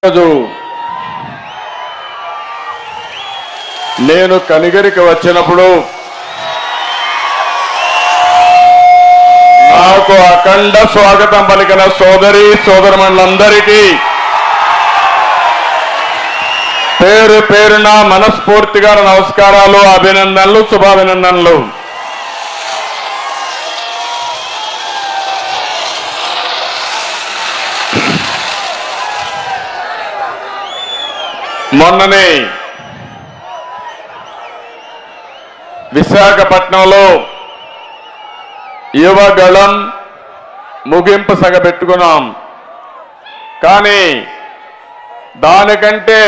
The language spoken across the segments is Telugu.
రోజు నేను కనిగిరికి వచ్చినప్పుడు నాకు అఖండ స్వాగతం పలికిన సోదరి సోదరులందరికీ పేరు పేరున మనస్ఫూర్తిగా నమస్కారాలు, అభినందనలు, శుభాభినందనలు. మొన్ననే విశాఖపట్నంలో యువగళం ముగింపు సగ పెట్టుకున్నాం. కానీ దానికంటే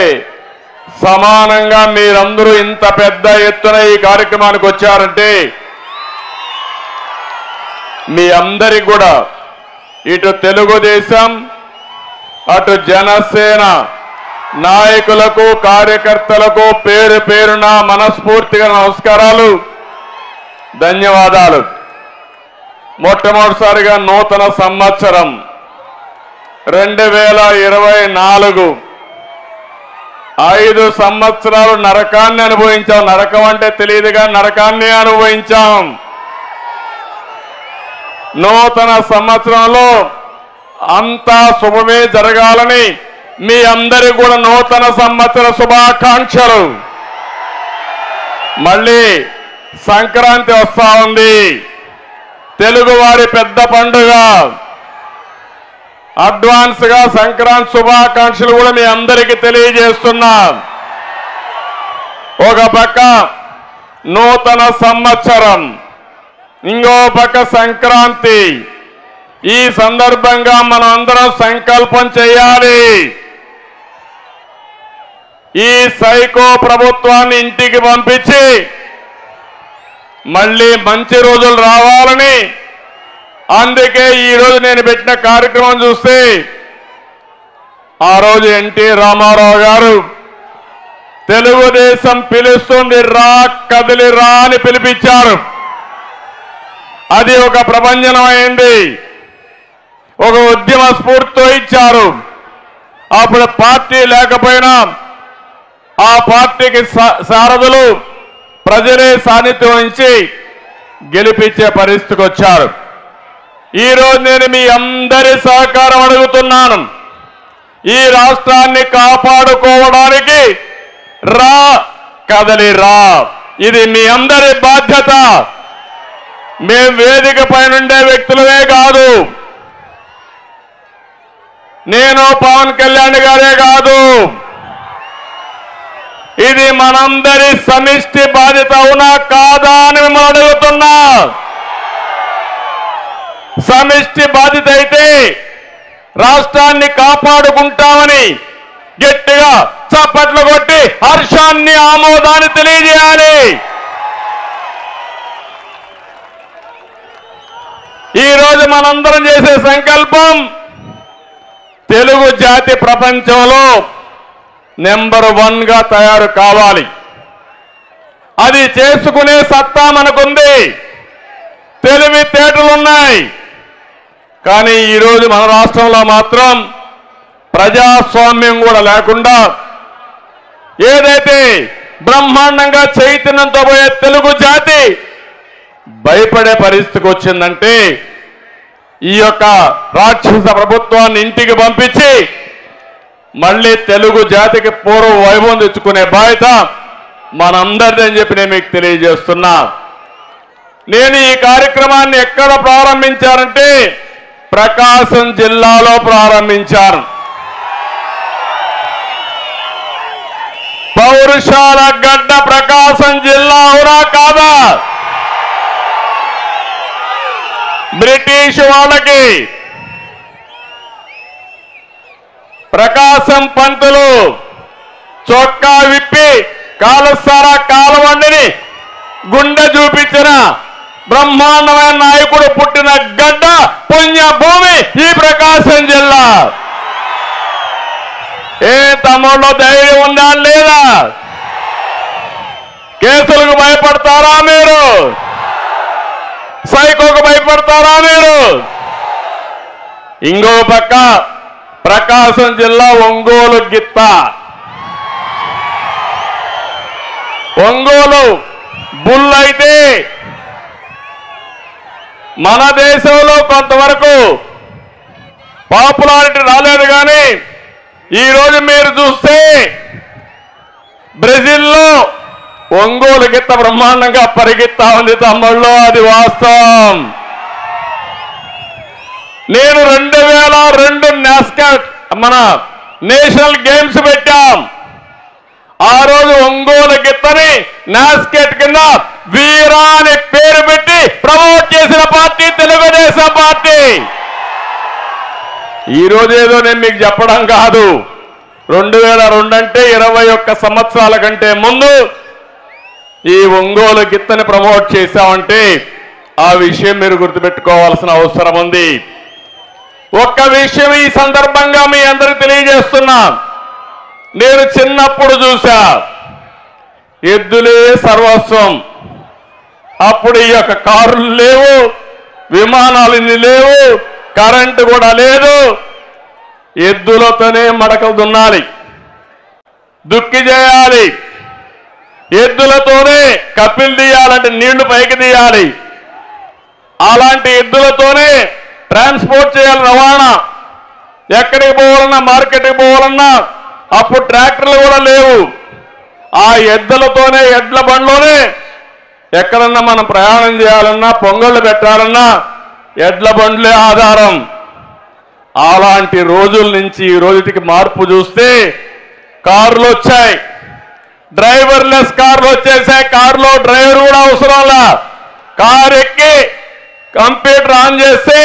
సమానంగా మీరందరూ ఇంత పెద్ద ఎత్తున ఈ కార్యక్రమానికి వచ్చారంటే మీ అందరికి కూడా ఇటు తెలుగుదేశం అటు జనసేన నాయకులకు కార్యకర్తలకు పేరు పేరున మనస్ఫూర్తిగా నమస్కారాలు, ధన్యవాదాలు. మొట్టమొదటిసారిగా నూతన సంవత్సరం 2024 5 సంవత్సరాలు నరకాన్ని అనుభవించాం. నరకం అంటే తెలియదుగా, నరకాన్ని అనుభవించాం. నూతన సంవత్సరంలో అంతా శుభమే జరగాలని మీ అందరికీ కూడా నూతన సంవత్సర శుభాకాంక్షలు. మళ్ళీ సంక్రాంతి వస్తా ఉంది, తెలుగువారి పెద్ద పండుగ. అడ్వాన్స్ గా సంక్రాంతి శుభాకాంక్షలు కూడా మీ అందరికీ తెలియజేస్తున్నా. ఒక పక్క నూతన సంవత్సరం, ఇంకో పక్క సంక్రాంతి. ఈ సందర్భంగా మనం అందరం సంకల్పం చేయాలి. ఈ సైకో ప్రభుత్వాన్ని ఇంటికి పంపించి మళ్ళీ మంచి రోజులు రావాలని, అందుకే ఈరోజు నేను పెట్టిన కార్యక్రమం చూస్తే ఆ రోజు ఎన్టీ రామారావు గారు తెలుగుదేశం పిలుస్తుంది రా కదిలి రా అని పిలిపించారు. అది ఒక ప్రభంజనం అయింది, ఒక ఉద్యమ స్ఫూర్తితో ఇచ్చారు. అప్పుడు పార్టీ లేకపోయినా ఆ పార్టీకి సారథులు ప్రజలే సాన్నిధ్యం వహించి గెలిపించే పరిస్థితికి వచ్చారు. ఈరోజు నేను మీ అందరి సహకారం అడుగుతున్నాను. ఈ రాష్ట్రాన్ని కాపాడుకోవడానికి రా కదలి రా, ఇది మీ అందరి బాధ్యత. మేం వేదిక పైనుండే వ్యక్తులమే కాదు, నేను పవన్ కళ్యాణ్ గారే కాదు, ఇది మనందరి సమిష్టి బాధ్యత. అవునా కాదా అని మిమ్మల్ని అడుగుతున్నా. సమిష్టి బాధ్యత అయితే రాష్ట్రాన్ని కాపాడుకుంటామని గట్టిగా చప్పట్లు కొట్టి హర్షాన్ని, ఆమోదాన్ని తెలియజేయాలి. ఈరోజు మనందరం చేసే సంకల్పం తెలుగు జాతి ప్రపంచంలో నెంబర్ 1 గా తయారు కావాలి. అది చేసుకునే సత్తా మనకుంది, తెలివితేటలున్నాయి. కానీ ఈరోజు మన రాష్ట్రంలో మాత్రం ప్రజాస్వామ్యం కూడా లేకుండా ఏదైతే బ్రహ్మాండంగా చైతన్యంతో పోయే తెలుగు జాతి భయపడే పరిస్థితికి వచ్చిందంటే ఈ యొక్క రాక్షస ప్రభుత్వాన్ని ఇంటికి పంపించి మళ్ళీ తెలుగు జాతికి పూర్వ వైభవం తెచ్చుకునే బాధ్యత మనందరిదని చెప్పి నేను మీకు తెలియజేస్తున్నా. నేను ఈ కార్యక్రమాన్ని ఎక్కడ ప్రారంభించానంటే ప్రకాశం జిల్లాలో ప్రారంభించాను. పౌరుషాల గడ్డ ప్రకాశం జిల్లా, అవునా కాదా? బ్రిటిష్ వాళ్ళకి ప్రకాశం పంతులు చొక్కా విప్పి కాలసారా కాలవండిని గుండె చూపించిన బ్రహ్మాండమైన నాయకుడు పుట్టిన గడ్డ, పుణ్యభూమి ఈ ప్రకాశం జిల్లా. ఏ తమ్ముళ్ళు ధైర్యం ఉందా లేదా? కేసులకు భయపడతారా మీరు? సైకోకు భయపడతారా మీరు? ఇంకో పక్క ప్రకాశం జిల్లా ఒంగోలు గిత్త. ఒంగోలు బుల్ అయితే మన దేశంలో కొంతవరకు పాపులారిటీ రాలేదు, కానీ ఈరోజు మీరు చూస్తే బ్రెజిల్లో ఒంగోలు గిత్త బ్రహ్మాండంగా పరిగెత్తా ఉంది తమ్ముళ్ళు, అది వాస్తవం. నేను 2002 నాస్కాట్ మన నేషనల్ గేమ్స్ పెట్టాం. ఆ రోజు ఒంగోలు గిత్తని నాస్కెట్ కింద వీరా అని పేరు పెట్టి ప్రమోట్ చేసిన పార్టీ తెలుగుదేశం పార్టీ. ఈ రోజు ఏదో నేను మీకు చెప్పడం కాదు, 2002 అంటే 21 సంవత్సరాల కంటే ముందు ఈ ఒంగోలు గిత్తని ప్రమోట్ చేశామంటే ఆ విషయం మీరు గుర్తుపెట్టుకోవాల్సిన అవసరం ఉంది. ఒక్క విషయం ఈ సందర్భంగా మీ అందరికి తెలియజేస్తున్నా. నేను చిన్నప్పుడు చూసా, ఎద్దులే సర్వస్వం. అప్పుడు ఈ యొక్క కారులు లేవు, విమానాలు లేవు, కరెంటు కూడా లేదు. ఎద్దులతోనే మడకలు దున్నాలి, దుక్కి చేయాలి, ఎద్దులతోనే కప్పిలు తీయాలంటే నీళ్లు పైకి తీయాలి. అలాంటి ఎద్దులతోనే ట్రాన్స్పోర్ట్ చేయాలి, రవాణా. ఎక్కడికి పోవాలన్నా, మార్కెట్కి పోవాలన్నా అప్పుడు ట్రాక్టర్లు కూడా లేవు. ఆ ఎద్దులతోనే, ఎడ్ల బండ్లోనే ఎక్కడన్నా మనం ప్రయాణం చేయాలన్నా, పొంగళ్ళు పెట్టాలన్నా ఎడ్ల బండ్లే ఆధారం. అలాంటి రోజుల నుంచి ఈ రోజుకి మార్పు చూస్తే కార్లు వచ్చాయి, డ్రైవర్లెస్ కార్లు వచ్చేసాయి. కారులో డ్రైవర్ కూడా అవసరంలా, కారు ఎక్కి కంప్యూటర్ ఆన్ చేస్తే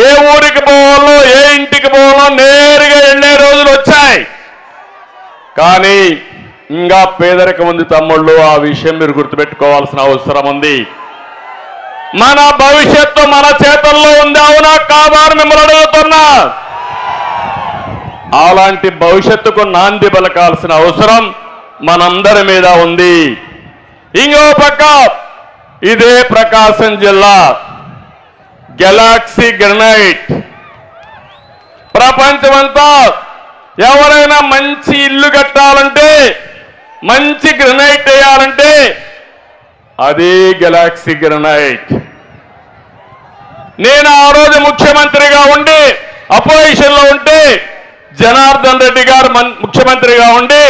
ఏ ఊరికి పోవాలో, ఏ ఇంటికి పోవాలో నేరుగా వెళ్ళే రోజులు వచ్చాయి. కానీ ఇంకా పేదరికం ఉంది తమ్ముళ్ళు, ఆ విషయం మీరు గుర్తుపెట్టుకోవాల్సిన అవసరం ఉంది. మన భవిష్యత్తు మన చేతుల్లో ఉంది, అవునా కాదా అని మిమ్మల్ని అడుగుతున్నా. అలాంటి భవిష్యత్తుకు నాంది పలకాల్సిన అవసరం మనందరి మీద ఉంది. ఇంకో పక్క ఇదే ప్రకాశం జిల్లా గెలాక్సీ గ్రనైట్. ప్రపంచమంతా ఎవరైనా మంచి ఇల్లు కట్టాలంటే, మంచి గ్రనైట్ వేయాలంటే అదే గెలాక్సీ గ్రనైట్. నేను ఆ రోజు ముఖ్యమంత్రిగా ఉండి అపోజిషన్ లో ఉంటే జనార్దన్ రెడ్డి గారు ముఖ్యమంత్రిగా ఉండి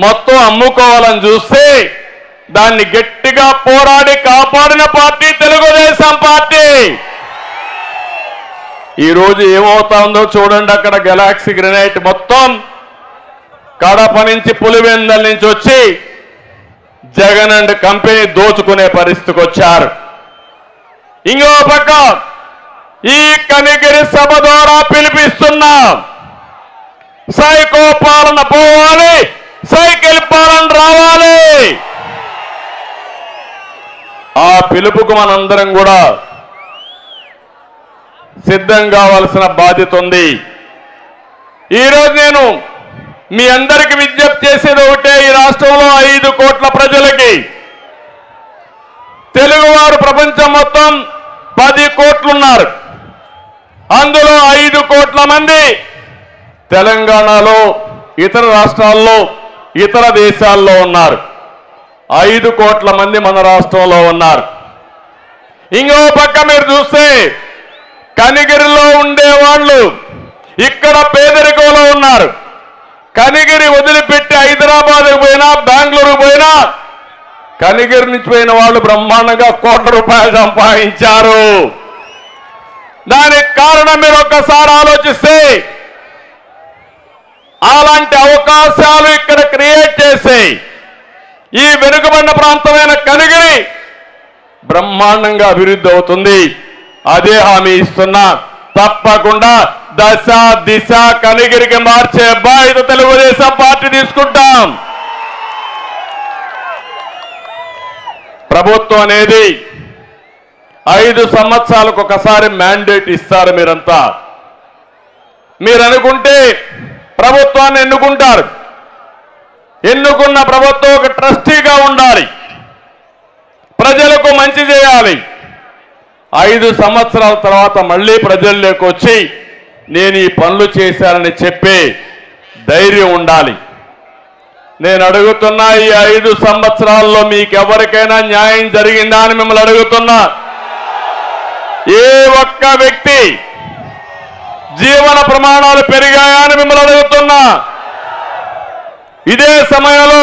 మొత్తం అమ్ముకోవాలని చూస్తే దాన్ని గట్టిగా పోరాడి కాపాడిన పార్టీ తెలుగుదేశం పార్టీ. ఈ రోజు ఏమవుతుందో చూడండి. అక్కడ గెలాక్సీ గ్రనైట్ మొత్తం కడప నుంచి, పులివెందల నుంచి వచ్చి జగన్ అండ్ కంపెనీ దోచుకునే పరిస్థితికి వచ్చారు. ఇంకో పక్క ఈ కనిగిరి సభ ద్వారా పిలిపిస్తున్నాం, సైకో పాలన పోవాలి, సైకిల్ పాలన రావాలి. ఆ పిలుపుకు మనందరం కూడా సిద్ధం కావాల్సిన బాధ్యత ఉంది. ఈరోజు నేను మీ అందరికి విజ్ఞప్తి చేసేది ఒకటే, ఈ రాష్ట్రంలో 5 కోట్ల ప్రజలకి, తెలుగువారు ప్రపంచం మొత్తం 10 కోట్లున్నారు. అందులో 5 కోట్ల మంది తెలంగాణలో, ఇతర రాష్ట్రాల్లో, ఇతర దేశాల్లో ఉన్నారు. 5 కోట్ల మంది మన రాష్ట్రంలో ఉన్నారు. ఇంకో పక్క మీరు చూస్తే కనిగిరిలో ఉండేవాళ్ళు ఇక్కడ పేదరికంలో ఉన్నారు. కనిగిరి వదిలిపెట్టి హైదరాబాద్కు పోయినా, బెంగళూరుకు పోయినా కనిగిరి నుంచి పోయిన వాళ్ళు బ్రహ్మాండంగా కోట్ల రూపాయలు సంపాదించారు. దానికి కారణం మీరు ఒక్కసారి ఆలోచిస్తే, అలాంటి అవకాశాలు ఇక్కడ క్రియేట్ చేసి ఈ వెనుకబడిన ప్రాంతమైన కనిగిరి బ్రహ్మాండంగా అభివృద్ధి అవుతుంది. అదే హామీ ఇస్తున్నా. తప్పకుండా దశ దిశ కనిగిరికి మార్చే బాధ్యత తెలుగుదేశం పార్టీ తీసుకుంటాం. ప్రభుత్వం అనేది 5 సంవత్సరాలకు ఒకసారి మ్యాండేట్ ఇస్తారు. మీరంతా మీరు అనుకుంటే ప్రభుత్వాన్ని ఎన్నుకుంటారు. ఎన్నుకున్న ప్రభుత్వం ఒక ట్రస్టీగా ఉండాలి, ప్రజలకు మంచి చేయాలి. 5 సంవత్సరాల తర్వాత మళ్ళీ ప్రజల్లోకి వచ్చి నేను ఈ పనులు చేశానని చెప్పే ధైర్యం ఉండాలి. నేను అడుగుతున్నా, ఈ 5 సంవత్సరాల్లో మీకెవరికైనా న్యాయం జరిగిందా అని మిమ్మల్ని అడుగుతున్నా. ఏ ఒక్క వ్యక్తి జీవన ప్రమాణాలు పెరిగాయా అని మిమ్మల్ని అడుగుతున్నా. ఇదే సమయంలో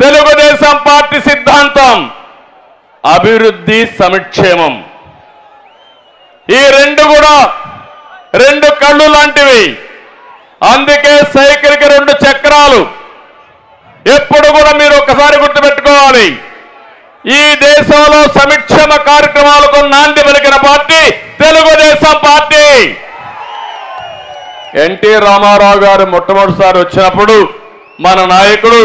తెలుగుదేశం పార్టీ సిద్ధాంతం అభివృద్ధి, సంక్షేమం. ఈ రెండు కూడా 2 కళ్ళు లాంటివి. అందుకే సైకిల్కి 2 చక్రాలు. ఎప్పుడు కూడా మీరు ఒకసారి గుర్తుపెట్టుకోవాలి, ఈ దేశంలో సంక్షేమ కార్యక్రమాలకు నాంది పలికిన పార్టీ తెలుగుదేశం పార్టీ. ఎన్టీ రామారావు గారు మొట్టమొదటిసారి వచ్చినప్పుడు మన నాయకుడు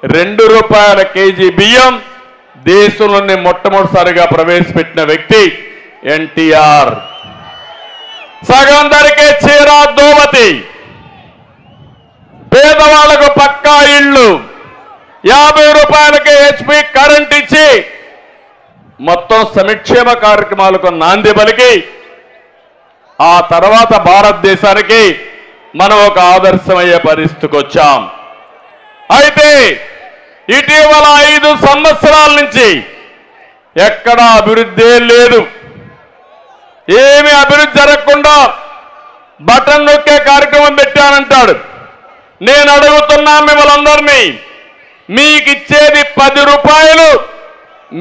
₹2 కేజీ బియ్యం దేశంలోనే మొట్టమొదటిసారిగా ప్రవేశపెట్టిన వ్యక్తి ఎన్టీఆర్. సగం ధరకే చీర, దోవతి, పేదవాళ్లకు పక్కా ఇళ్ళు, ₹50కే HP కరెంట్ ఇచ్చి మొత్తం సంక్షేమ కార్యక్రమాలకు నాంది పలికి ఆ తర్వాత భారతదేశానికి మనం ఒక ఆదర్శమయ్యే పరిస్థితికి వచ్చాం. అయితే ఇటీవల 5 సంవత్సరాల నుంచి ఎక్కడా అభివృద్ధి లేదు. ఏమి అభివృద్ధి జరగకుండా బటన్ నొక్కే కార్యక్రమం పెట్టానంటాడు. నేను అడుగుతున్నా మిమ్మల్ని అందరినీ, మీకు ఇచ్చేది ₹10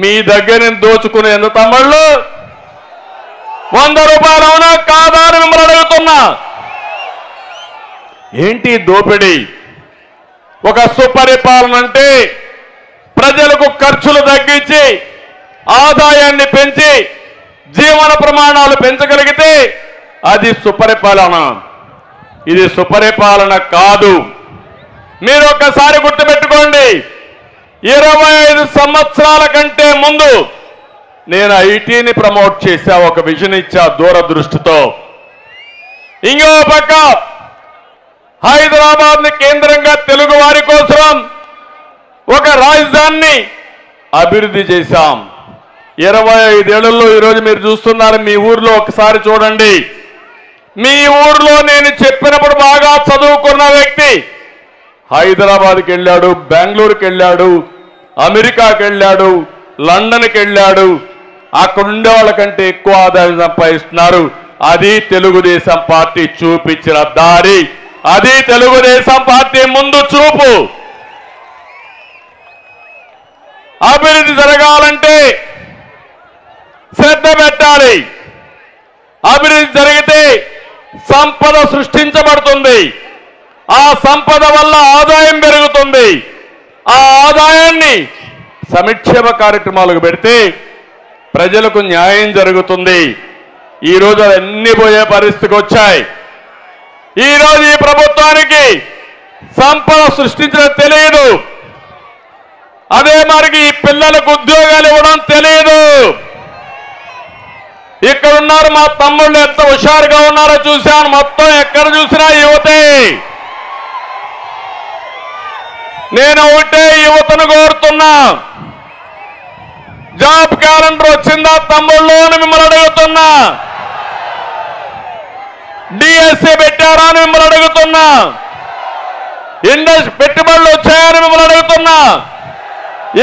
మీ దగ్గర నుంచి దోచుకునేందు తమ్ముళ్ళు ₹100 అవునా కాదా అని మిమ్మల్ని అడుగుతున్నా. ఏంటి దోపిడీ? ఒక సుపరిపాలన అంటే ప్రజలకు ఖర్చులు తగ్గించి ఆదాయాన్ని పెంచి జీవన ప్రమాణాలు పెంచగలిగితే అది సుపరిపాలన. ఇది సుపరిపాలన కాదు. మీరు ఒక్కసారి గుర్తుపెట్టుకోండి, 25 సంవత్సరాల కంటే ముందు నేను ఐటీని ప్రమోట్ చేశా, ఒక విజన్ ఇచ్చా దూరదృష్టితో. ఇంకో పక్క హైదరాబాద్ని కేంద్రంగా తెలుగు వారి కోసం ఒక రాజధానిని అభివృద్ధి చేశాం. 25 ఏళ్లలో ఈరోజు మీరు చూస్తున్నారు. మీ ఊర్లో ఒకసారి చూడండి. మీ ఊర్లో నేను చెప్పినప్పుడు బాగా చదువుకున్న వ్యక్తి హైదరాబాద్కి వెళ్ళాడు, బెంగళూరుకి వెళ్ళాడు, అమెరికాకి వెళ్ళాడు, లండన్కి వెళ్ళాడు. అక్కడ ఉండే వాళ్ళకంటే ఎక్కువ ఆదాయం సంపాదిస్తున్నారు. అది తెలుగుదేశం పార్టీ చూపించిన దారి. అది తెలుగుదేశం పార్టీ ముందు చూపు. అభివృద్ధి జరగాలంటే శ్రద్ధ పెట్టాలి. అభివృద్ధి జరిగితే సంపద సృష్టించబడుతుంది. ఆ సంపద వల్ల ఆదాయం పెరుగుతుంది. ఆ ఆదాయాన్ని సంక్షేమ కార్యక్రమాలకు పెడితే ప్రజలకు న్యాయం జరుగుతుంది. ఈరోజు అన్నీ పోయే పరిస్థితికి వచ్చాయి. ఈరోజు ఈ ప్రభుత్వానికి సంపద సృష్టించడం తెలియదు. అదే మరికి ఈ పిల్లలకు ఉద్యోగాలు ఇవ్వడం తెలియదు. ఇక్కడ ఉన్నారు మా తమ్ముళ్ళు, ఎంత హుషారుగా ఉన్నారో చూశాను. మొత్తం ఎక్కడ చూసినా యువతే. నేను ఒకటే యువతను కోరుతున్నా, జాబ్ క్యాలెండర్ వచ్చిందా తమ్ముళ్ళు అని మిమ్మల్ని అడుగుతున్నా. డిఎస్సీ పెట్టారా అని మిమ్మల్ని అడుగుతున్నా. ఇండస్ట్రీ పెట్టుబడులు వచ్చాయని మిమ్మల్ని అడుగుతున్నా.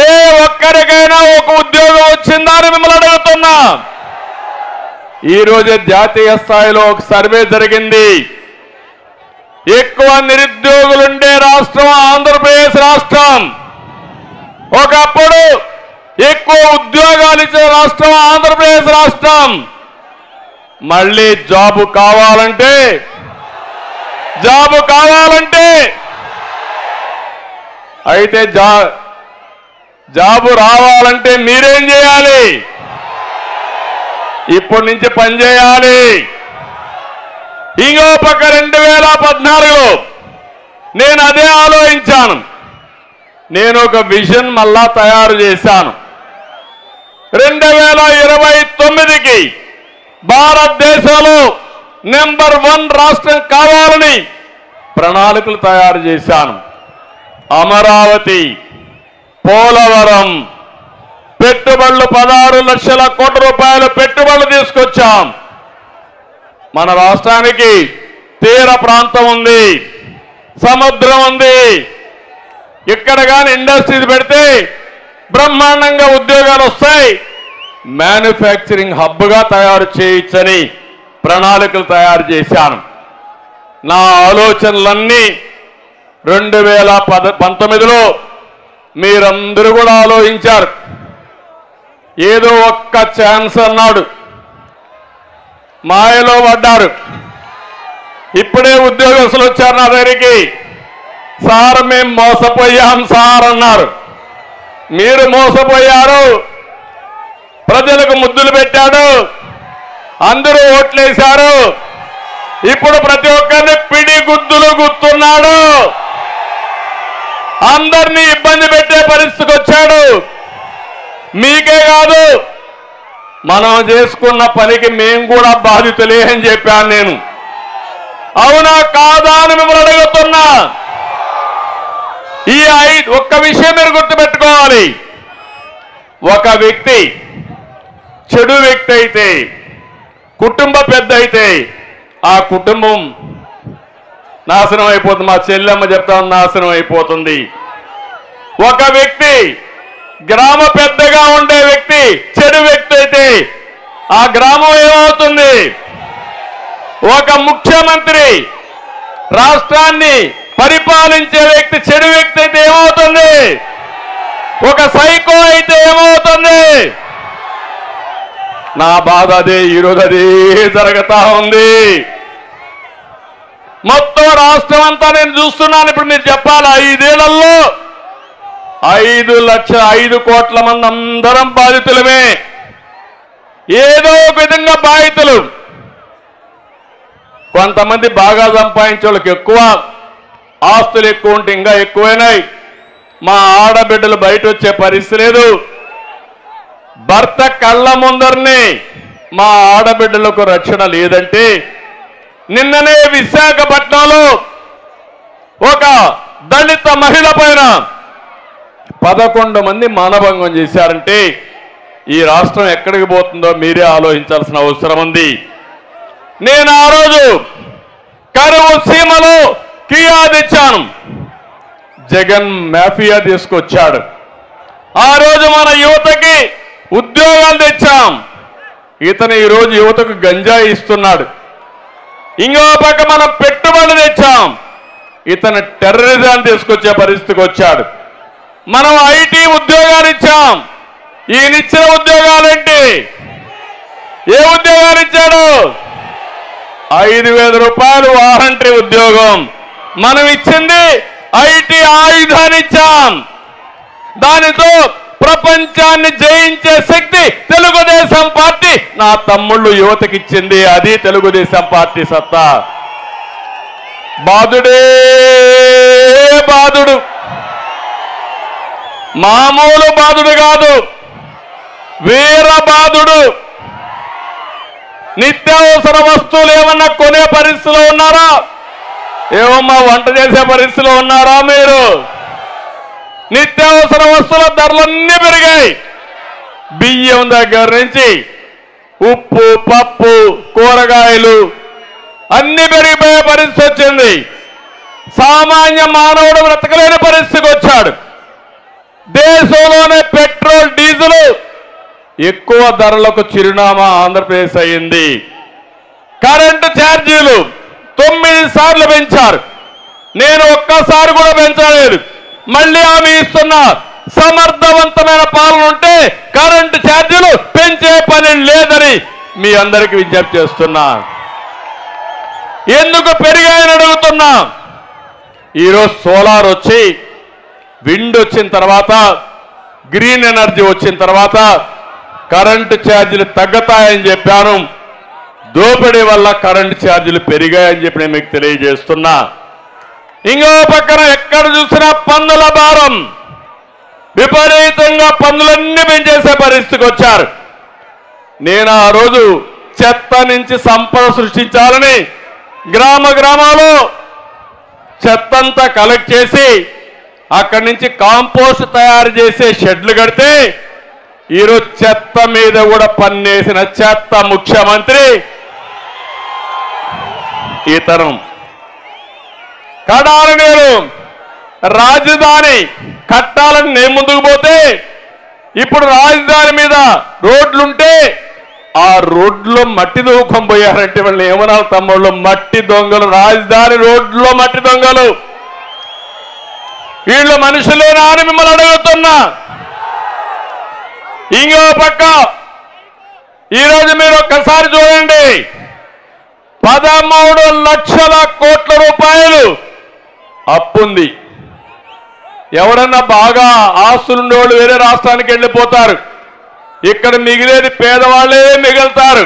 ఏ ఒక్కరికైనా ఒక ఉద్యోగం వచ్చిందా అని మిమ్మల్ని అడుగుతున్నా. ఈ రోజు జాతీయ స్థాయిలో ఒక సర్వే జరిగింది. ఎక్కువ నిరుద్యోగులుండే రాష్ట్రం ఆంధ్రప్రదేశ్ రాష్ట్రం. ఒకప్పుడు ఎక్కువ ఉద్యోగాలు ఇచ్చిన రాష్ట్రం ఆంధ్రప్రదేశ్ రాష్ట్రం. మళ్ళీ జాబు కావాలంటే అయితే జాబు రావాలంటే మీరేం చేయాలి? ఇప్పటి నుంచి పనిచేయాలి. ఇంకో పక్క 2014లో నేను అదే ఆలోచించాను. నేను ఒక విజన్ మళ్ళా తయారు చేశాను. 2029కి భారతదేశంలో నెంబర్ 1 రాష్ట్రం కావాలని ప్రణాళికలు తయారు చేశాను. అమరావతి, పోలవరం పెట్టుబడులు 16 లక్షల కోట్ల రూపాయలు పెట్టుబడులు తీసుకొచ్చాం. మన రాష్ట్రానికి తీర ప్రాంతం ఉంది, సముద్రం ఉంది. ఇక్కడ కానీ ఇండస్ట్రీస్ పెడితే బ్రహ్మాండంగా ఉద్యోగాలు వస్తాయి, మ్యానుఫ్యాక్చరింగ్ హబ్గా తయారు చేయొచ్చని ప్రణాళికలు తయారు చేశాను. నా ఆలోచనలన్నీ 2019లో మీరందరూ కూడా ఆలోచించారు. ఏదో ఒక్క ఛాన్స్ అన్నాడు, మాయలో పడ్డారు. ఇప్పుడే ఉద్యోగస్తులు వచ్చారు నా దగ్గరికి. సార్ మేము మోసపోయాం సార్ అన్నారు. మీరు మోసపోయారు, ప్రజలకు ముద్దులు పెట్టాడు, అందరూ ఓట్లేశారు. ఇప్పుడు ప్రతి ఒక్కరిని పిడి గుద్దులు గుర్తున్నాడు, అందరినీ ఇబ్బంది పెట్టే పరిస్థితికి వచ్చాడు. మీకే కాదు, మనం చేసుకున్న పనికి మేము కూడా బాధితులే అని చెప్పాను నేను. అవునా కాదా అని మిమ్మల్ని అడుగుతున్నా. ఈ ఒక్క విషయం మీరు గుర్తుపెట్టుకోవాలి. ఒక వ్యక్తి చెడు వ్యక్తి అయితే, కుటుంబ పెద్ద అయితే ఆ కుటుంబం నాశనం అయిపోతుంది. మా చెల్లెమ్మ చెప్తాను, నాశనం అయిపోతుంది. ఒక వ్యక్తి గ్రామ పెద్దగా ఉండే వ్యక్తి చెడు వ్యక్తి అయితే ఆ గ్రామం ఏమవుతుంది? ఒక ముఖ్యమంత్రి రాష్ట్రాన్ని పరిపాలించే వ్యక్తి చెడు వ్యక్తి అయితే ఏమవుతుంది? ఒక సైకో అయితే ఏమవుతుంది? నా బాధ అదే, ఈరోజు అదే జరుగుతా ఉంది. మొత్తం రాష్ట్రం అంతా నేను చూస్తున్నాను. ఇప్పుడు మీరు చెప్పాలి, 5 ఏళ్లలో 5 కోట్ల మంది అందరం బాధితులమే, ఏదో ఒక విధంగా బాధితులు. కొంతమంది బాగా సంపాదించే వాళ్ళకి ఎక్కువ, ఆస్తులు ఎక్కువ ఉంటే ఇంకా ఎక్కువైనాయి. మా ఆడబిడ్డలు బయట వచ్చే పరిస్థితి లేదు. భర్త కళ్ళ ముందరనే మా ఆడబిడ్డలకు రక్షణ లేదంటే, నిన్ననే విశాఖపట్నంలో ఒక దళిత మహిళ పైన 11 మంది మానభంగం చేశారంటే ఈ రాష్ట్రం ఎక్కడికి పోతుందో మీరే ఆలోచించాల్సిన అవసరం ఉంది. నేను ఆ రోజు కరువు సీమలో కియా తెచ్చాను, జగన్ మాఫియా తీసుకొచ్చాడు. ఆ రోజు మన యువతకి ఉద్యోగాలు తెచ్చాం, ఇతను ఈరోజు యువతకు గంజాయి ఇస్తున్నాడు. ఇంకో పక్క మనం పెట్టుబడులు తెచ్చాం, ఇతను టెర్రరిజాన్ని తీసుకొచ్చే పరిస్థితికి వచ్చాడు. మనం ఐటీ ఉద్యోగాలు ఇచ్చాం, ఈయనిచ్చిన ఉద్యోగాలేంటి? ఏ ఉద్యోగాలు ఇచ్చాడు? 5,000 రూపాయలు వారంటీ ఉద్యోగం. మనం ఇచ్చింది ఐటీ ఆయుధాన్ని ఇచ్చాం. దానితో ప్రపంచాన్ని జయించే శక్తి తెలుగుదేశం పార్టీ నా తమ్ముళ్ళు యువతకి ఇచ్చింది. అది తెలుగుదేశం పార్టీ సత్తా. బాధుడే బాధుడు, మామూలు బాధుడు కాదు, వీర బాధుడు. నిత్యావసర వస్తువులు ఏమన్నా కొనే పరిస్థితిలో ఉన్నారా? ఏమమ్మా వంట చేసే పరిస్థితిలో ఉన్నారా మీరు? నిత్యావసర వస్తువుల ధరలన్నీ పెరిగాయి. బియ్యం దగ్గర నుంచి ఉప్పు, పప్పు, కూరగాయలు అన్ని పెరిగిపోయే పరిస్థితి వచ్చింది. సామాన్య మానవుడు బ్రతకలేని పరిస్థితికి వచ్చాడు. దేశంలోనే పెట్రోల్, డీజిల్ ఎక్కువ ధరలకు చిరునామా ఆంధ్రప్రదేశ్ అయింది. కరెంటు ఛార్జీలు 9 సార్లు పెంచారు. నేను ఒక్కసారి కూడా పెంచలేదు. మళ్ళీ హామీ ఇస్తున్నా, సమర్థవంతమైన పాలన ఉంటే కరెంటు ఛార్జీలు పెంచే పని లేదని మీ అందరికీ విజ్ఞప్తి చేస్తున్నా. ఎందుకు పెరిగాయని అడుగుతున్నా. ఈరోజు సోలార్ వచ్చి, విండ్ వచ్చిన తర్వాత, గ్రీన్ ఎనర్జీ వచ్చిన తర్వాత కరెంటు ఛార్జీలు తగ్గుతాయని చెప్పాను. దోపిడీ వల్ల కరెంటు ఛార్జీలు పెరిగాయని చెప్పి నేను మీకు తెలియజేస్తున్నా. ఇంకో పక్కన ఎక్కడ చూసినా పన్నుల భారం, విపరీతంగా పన్నులన్నీ పెంచేసే పరిస్థితికి వచ్చారు. నేను ఆ రోజు చెత్త నుంచి సంపద సృష్టించాలని గ్రామాల్లో చెత్తంతా కలెక్ట్ చేసి అక్కడి నుంచి కాంపోస్ట్ తయారు చేసే షెడ్లు కడితే ఈరోజు చెత్త మీద కూడా పన్నేసిన చెత్త ముఖ్యమంత్రి ఇతను. కడాలి నేను రాజధాని కట్టాలని నేను ముందుకు పోతే ఇప్పుడు రాజధాని మీద రోడ్లుంటే ఆ రోడ్లో మట్టి దూకం పోయారంటే వాళ్ళు ఏమన్నారు తమ్ముళ్ళు? మట్టి దొంగలు, రాజధాని రోడ్లో మట్టి దొంగలు. వీళ్ళు మనుషులేనా అని మిమ్మల్ని అడుగుతున్నా. ఇంకో పక్క ఈరోజు మీరు ఒక్కసారి చూడండి, 13 లక్షల కోట్ల రూపాయలు అప్పుంది. ఎవరన్నా బాగా ఆస్తులుండేవాళ్ళు వేరే రాష్ట్రానికి వెళ్ళిపోతారు, ఇక్కడ మిగిలేది పేదవాళ్లే మిగులుతారు.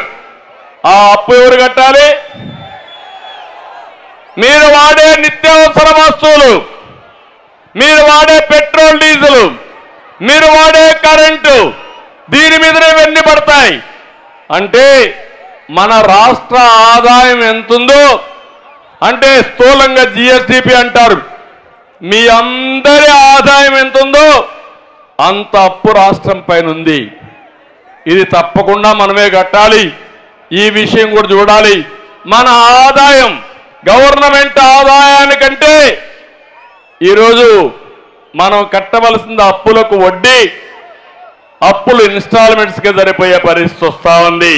ఆ అప్పు ఎవరు కట్టాలి? మీరు వాడే నిత్యావసర వస్తువులు, మీరు వాడే పెట్రోల్ డీజిల్, మీరు వాడే కరెంటు, దీని మీదనే ఇవన్నీ పడతాయి. అంటే మన రాష్ట్ర ఆదాయం ఎంతుందో అంటే స్థూలంగా జిఎస్డిపి అంటారు, మీ అందరి ఆదాయం ఎంతుందో అంత అప్పు రాష్ట్రం పైన ఉంది. ఇది తప్పకుండా మనమే కట్టాలి. ఈ విషయం కూడా చూడాలి. మన ఆదాయం గవర్నమెంట్ ఆదాయానికంటే ఈరోజు మనం కట్టవలసిన అప్పులకు వడ్డీ, అప్పులు ఇన్స్టాల్మెంట్స్కి సరిపోయే పరిస్థితి వస్తూ ఉంది.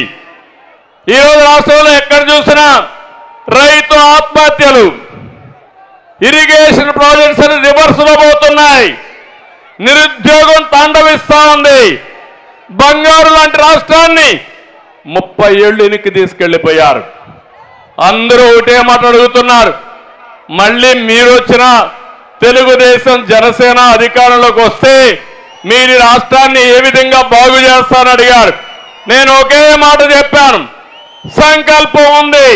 ఈరోజు రాష్ట్రంలో ఎక్కడ చూసినా రైతు ఆత్మహత్యలు, ఇరిగేషన్ ప్రాజెక్ట్స్ అని రివర్స్లో పోతున్నాయి, నిరుద్యోగం తాండవిస్తా ఉంది. బంగారు లాంటి రాష్ట్రాన్ని 30 ఏళ్ళు వెనక్కి తీసుకెళ్లిపోయారు. అందరూ ఒకటే మాట అడుగుతున్నారు, మళ్ళీ మీరు వచ్చిన తెలుగుదేశం జనసేన అధికారంలోకి వస్తే మీరు రాష్ట్రాన్ని ఏ విధంగా బాగు చేస్తారని అడిగారు. నేను ఒకే మాట చెప్పాను, సంకల్పం ఉంది,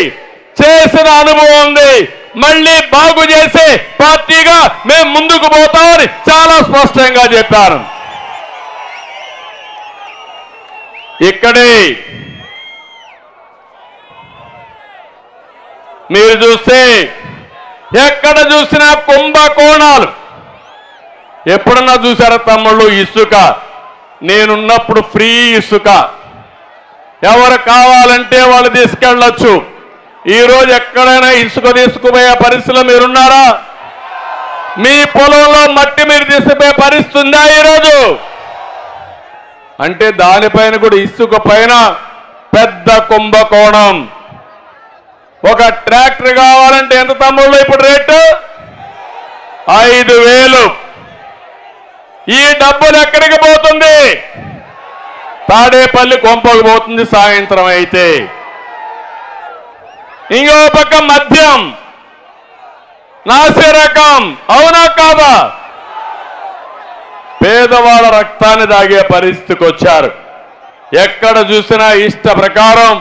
చేసిన అనుభవం ఉంది, మళ్ళీ బాగు చేసే పార్టీగా మేము ముందుకు పోతామని చాలా స్పష్టంగా చెప్పాను. ఇక్కడే మీరు చూస్తే ఎక్కడ చూసినా కుంభకోణాలు. ఎప్పుడన్నా చూసారా తమ్ముళ్ళు? ఇసుక నేనున్నప్పుడు ఫ్రీ ఇసుక, ఎవరు కావాలంటే వాళ్ళు తీసుకెళ్ళొచ్చు. ఈరోజు ఎక్కడైనా ఇసుక తీసుకుపోయే పరిస్థితిలో మీరున్నారా? మీ పొలంలో మట్టి మీరు తీసుకుపోయే పరిస్థితి ఉందా ఈరోజు? అంటే దానిపైన కూడా ఇసుక పైన పెద్ద కుంభకోణం. ఒక ట్రాక్టర్ కావాలంటే ఎంత తమ్ముళ్ళు ఇప్పుడు రేటు? 5,000. ఈ డబ్బులు ఎక్కడికి పోతుంది? తాడేపల్లి కొంపకు పోతుంది సాయంత్రం అయితే. ఇంకో పక్క మద్యం నాసిరకం, అవునా కాదా? పేదవాళ్ళ రక్తాన్ని దాగే పరిస్థితికి వచ్చారు. ఎక్కడ చూసినా ఇష్ట ప్రకారం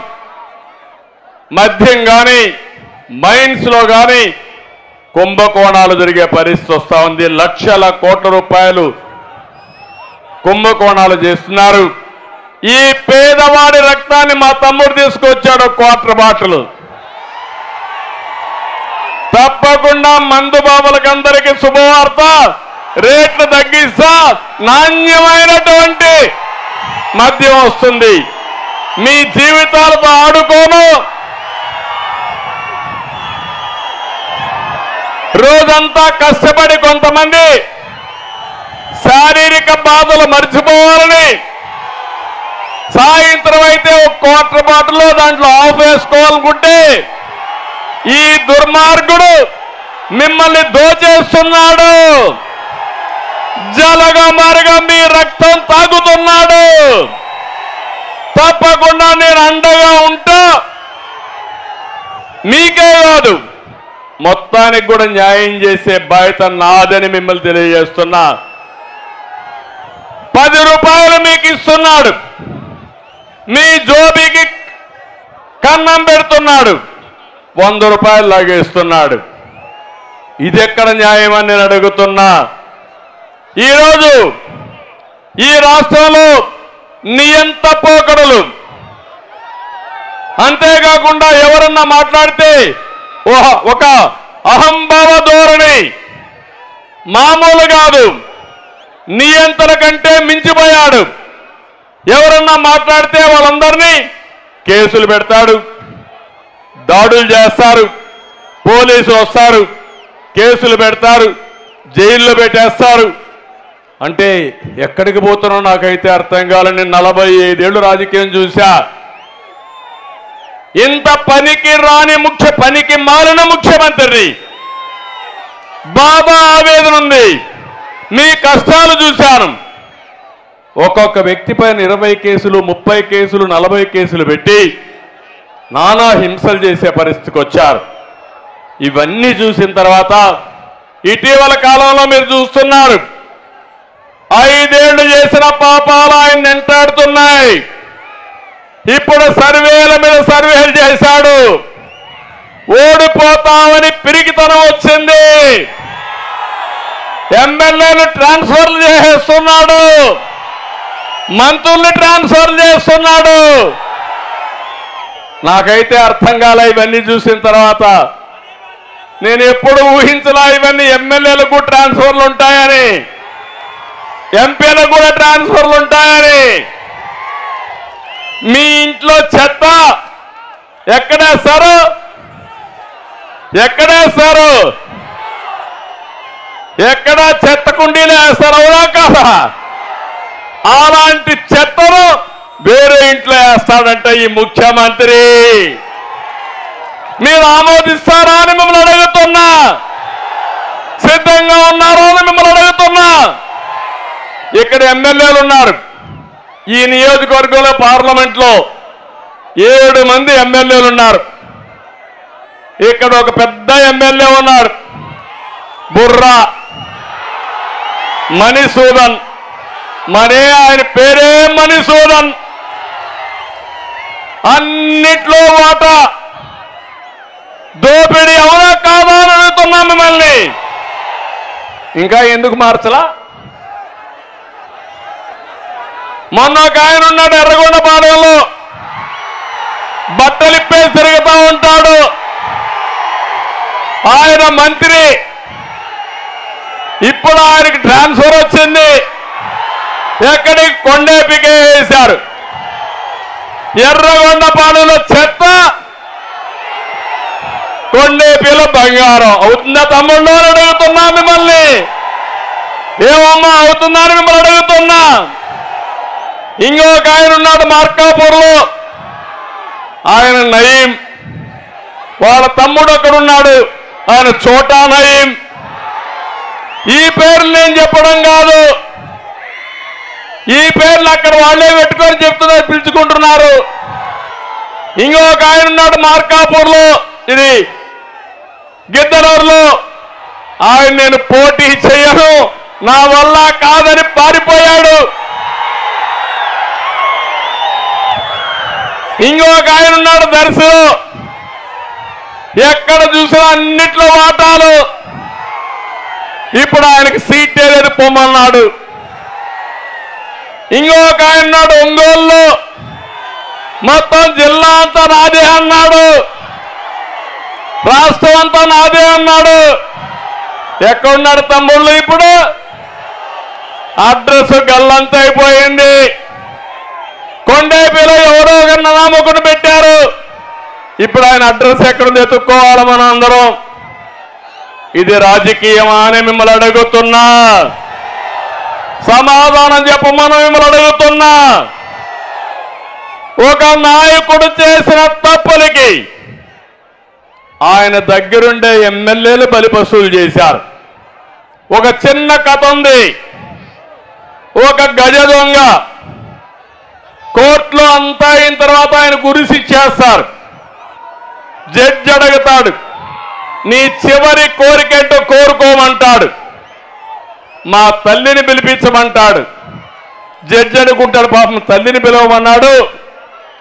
మద్యం కానీ మైన్స్లో కానీ కుంభకోణాలు జరిగే పరిస్థితి వస్తూ ఉంది. లక్షల కోట్ల రూపాయలు కుంభకోణాలు చేస్తున్నారు. ఈ పేదవాడి రక్తాన్ని మా తమ్ముడు తీసుకొచ్చాడు, క్వార్టర్ బాటిల్. తప్పకుండా మందు బాబులకు అందరికీ శుభవార్త, రేట్లు తగ్గిస్తా, నాణ్యమైనటువంటి మద్యం వస్తుంది. మీ జీవితాలతో ఆడుకోను, రోజంతా కష్టపడి కొంతమంది శారీరక బాధలు మర్చిపోవాలని సాయంత్రం అయితే ఒక క్వార్టర్ బాటిల్లో దాంట్లో ఆఫ్ వేసుకోవాలనుకుంటే ఈ దుర్మార్గుడు మిమ్మల్ని దోచేస్తున్నాడు, జలగా మారుగా మీ రక్తం తాగుతున్నాడు. తప్పకుండా నేను అండగా ఉంటా, మీకే కాదు మొత్తానికి కూడా న్యాయం చేసే బాధ్యత నాదని మిమ్మల్ని తెలియజేస్తున్నా. 10 రూపాయలు మీకు ఇస్తున్నాడు, మీ జోబీకి కన్నం పెడుతున్నాడు, 100 రూపాయలు లాగేస్తున్నాడు. ఇది ఎక్కడ న్యాయం అని నేను అడుగుతున్నా. ఈరోజు ఈ రాష్ట్రంలో నియంత పోకడలు, అంతేకాకుండా ఎవరన్నా మాట్లాడితే ఒక అహంభావ ధోరణి, మామూలు కాదు, నియంత్రణ కంటే మించిపోయాడు. ఎవరన్నా మాట్లాడితే వాళ్ళందరినీ కేసులు పెడతాడు, దాడులు చేస్తారు, పోలీసులు వస్తారు, కేసులు పెడతారు, జైల్లో పెట్టేస్తారు. అంటే ఎక్కడికి పోతున్నా నాకైతే అర్థం కాలని 45 ఏళ్ళు రాజకీయం చూశా. ఇంత పనికి రాని పనికి మారిన ముఖ్యమంత్రి బాబా ఆవేదన ఉంది. మీ కష్టాలు చూశాను. ఒక్కొక్క వ్యక్తి పైన 20 కేసులు, 30 కేసులు, 40 కేసులు పెట్టి నానా హింసలు చేసే పరిస్థితికి వచ్చారు. ఇవన్నీ చూసిన తర్వాత ఇటీవల కాలంలో మీరు చూస్తున్నారు, 5 ఏళ్లు చేసిన పాపాలు ఆయన వెంటాడుతున్నాయి. ఇప్పుడు సర్వేల మీద సర్వేలు చేశాడు. ఓడిపోతామని పిరికితనం వచ్చింది. ఎమ్మెల్యేలు ట్రాన్స్ఫర్లు చేసేస్తున్నాడు, మంత్రుల్ని ట్రాన్స్ఫర్ చేస్తున్నాడు. నాకైతే అర్థం కాలే ఇవన్నీ చూసిన తర్వాత. నేను ఎప్పుడు ఊహించలా ఇవన్నీ ఎమ్మెల్యేలకు ట్రాన్స్ఫర్లు ఉంటాయని, ఎంపీలకు కూడా ట్రాన్స్ఫర్లు ఉంటాయని. మీ ఇంట్లో చెత్త ఎక్కడేస్తారు? ఎక్కడేస్తారు? ఎక్కడ చెత్త కుండీలు వేస్తారు, అవునా కాదా? అలాంటి చెత్తను వేరే ఇంట్లో వేస్తాడంట ఈ ముఖ్యమంత్రి. మీరు ఆమోదిస్తారా అని మిమ్మల్ని అడుగుతున్నా. సిద్ధంగా ఉన్నారా అని మిమ్మల్ని అడుగుతున్నా. ఇక్కడ ఎమ్మెల్యేలు ఉన్నారు. ఈ నియోజకవర్గంలో పార్లమెంట్లో 7 మంది ఎమ్మెల్యేలు ఉన్నారు. ఇక్కడ ఒక పెద్ద ఎమ్మెల్యే ఉన్నారు, బుర్రా మణిసూదన్. ఆయన పేరే మణిసూదన్. అన్నిట్లో వాటా దోపిడీ అవునా కాదా అని అడుగుతున్నా మిమ్మల్ని. ఇంకా ఎందుకు మార్చలా? మొన్న ఒక ఆయన ఉన్నాడు ఎర్రగొండపాలెంలో, బట్టలిప్పేసి తిరుగుతూ ఉంటాడు. ఆయన మంత్రి. ఇప్పుడు ఆయనకి ట్రాన్స్ఫర్ వచ్చింది. ఎక్కడికి? కొండేపికే వేశారు. ఎర్రగొండపాలెంలో చెత్త, కొండేపిలో బంగారం. అవుతుందా తమ్ముళ్ళు అని అడుగుతున్నా మిమ్మల్ని. ఏమమ్మా అవుతుందా అని మిమ్మల్ని అడుగుతున్నా. ఇంకొక ఆయన ఉన్నాడు మార్కాపూర్లో, ఆయన నయీం. వాళ్ళ తమ్ముడు అక్కడున్నాడు, ఆయన చోటా నయీం. ఈ పేర్లు నేను చెప్పడం కాదు, ఈ పేర్లు అక్కడ వాళ్ళే పెట్టుకొని చెప్తున్నారు, పిలుచుకుంటున్నారు. ఇంకొక ఆయన ఉన్నాడు మార్కాపూర్లో, ఇది గిద్దలూరులో. ఆయన నేను పోటీ చేయను, నా వల్ల కాదని పారిపోయాడు. ఇంకొక ఆయన ఉన్నాడు దర్శనం. ఎక్కడ చూసినా అన్నిట్లో వాటాలు. ఇప్పుడు ఆయనకి సీట్ ఏదైతే పొమ్మన్నాడు. ఇంకొక ఆయన ఉన్నాడు ఒంగోలులో, మొత్తం జిల్లా అంతా నాదే అన్నాడు, రాష్ట్రం అంతా నాదే అన్నాడు. ఎక్కడున్నాడు తమ్ముళ్ళు? ఇప్పుడు అడ్రస్ గల్లంతా అయిపోయింది. కొండేపిలో ఎవరో ఒక నామకుడు పెట్టారు. ఇప్పుడు ఆయన అడ్రస్ ఎక్కడుంది ఎత్తుక్కోవాలి మనం అందరం. ఇది రాజకీయమా అని మిమ్మల్ని అడుగుతున్నా. సమాధానం చెప్పమని మిమ్మల్ని అడుగుతున్నా. ఒక నాయకుడు చేసిన తప్పులకి ఆయన దగ్గరుండే ఎమ్మెల్యేలు బలిపశువులు చేశారు. ఒక చిన్న కథ ఉంది. ఒక గజ దొంగ కోర్టులో అంతా అయిన తర్వాత ఆయన గురిసి చేస్తారు. జడ్జి అడుగుతాడు, నీ చివరి కోరికేంటో కోరుకోమంటాడు. మా తల్లిని పిలిపించమంటాడు. జడ్జి అనుకుంటాడు, పాపం తల్లిని పిలవమన్నాడు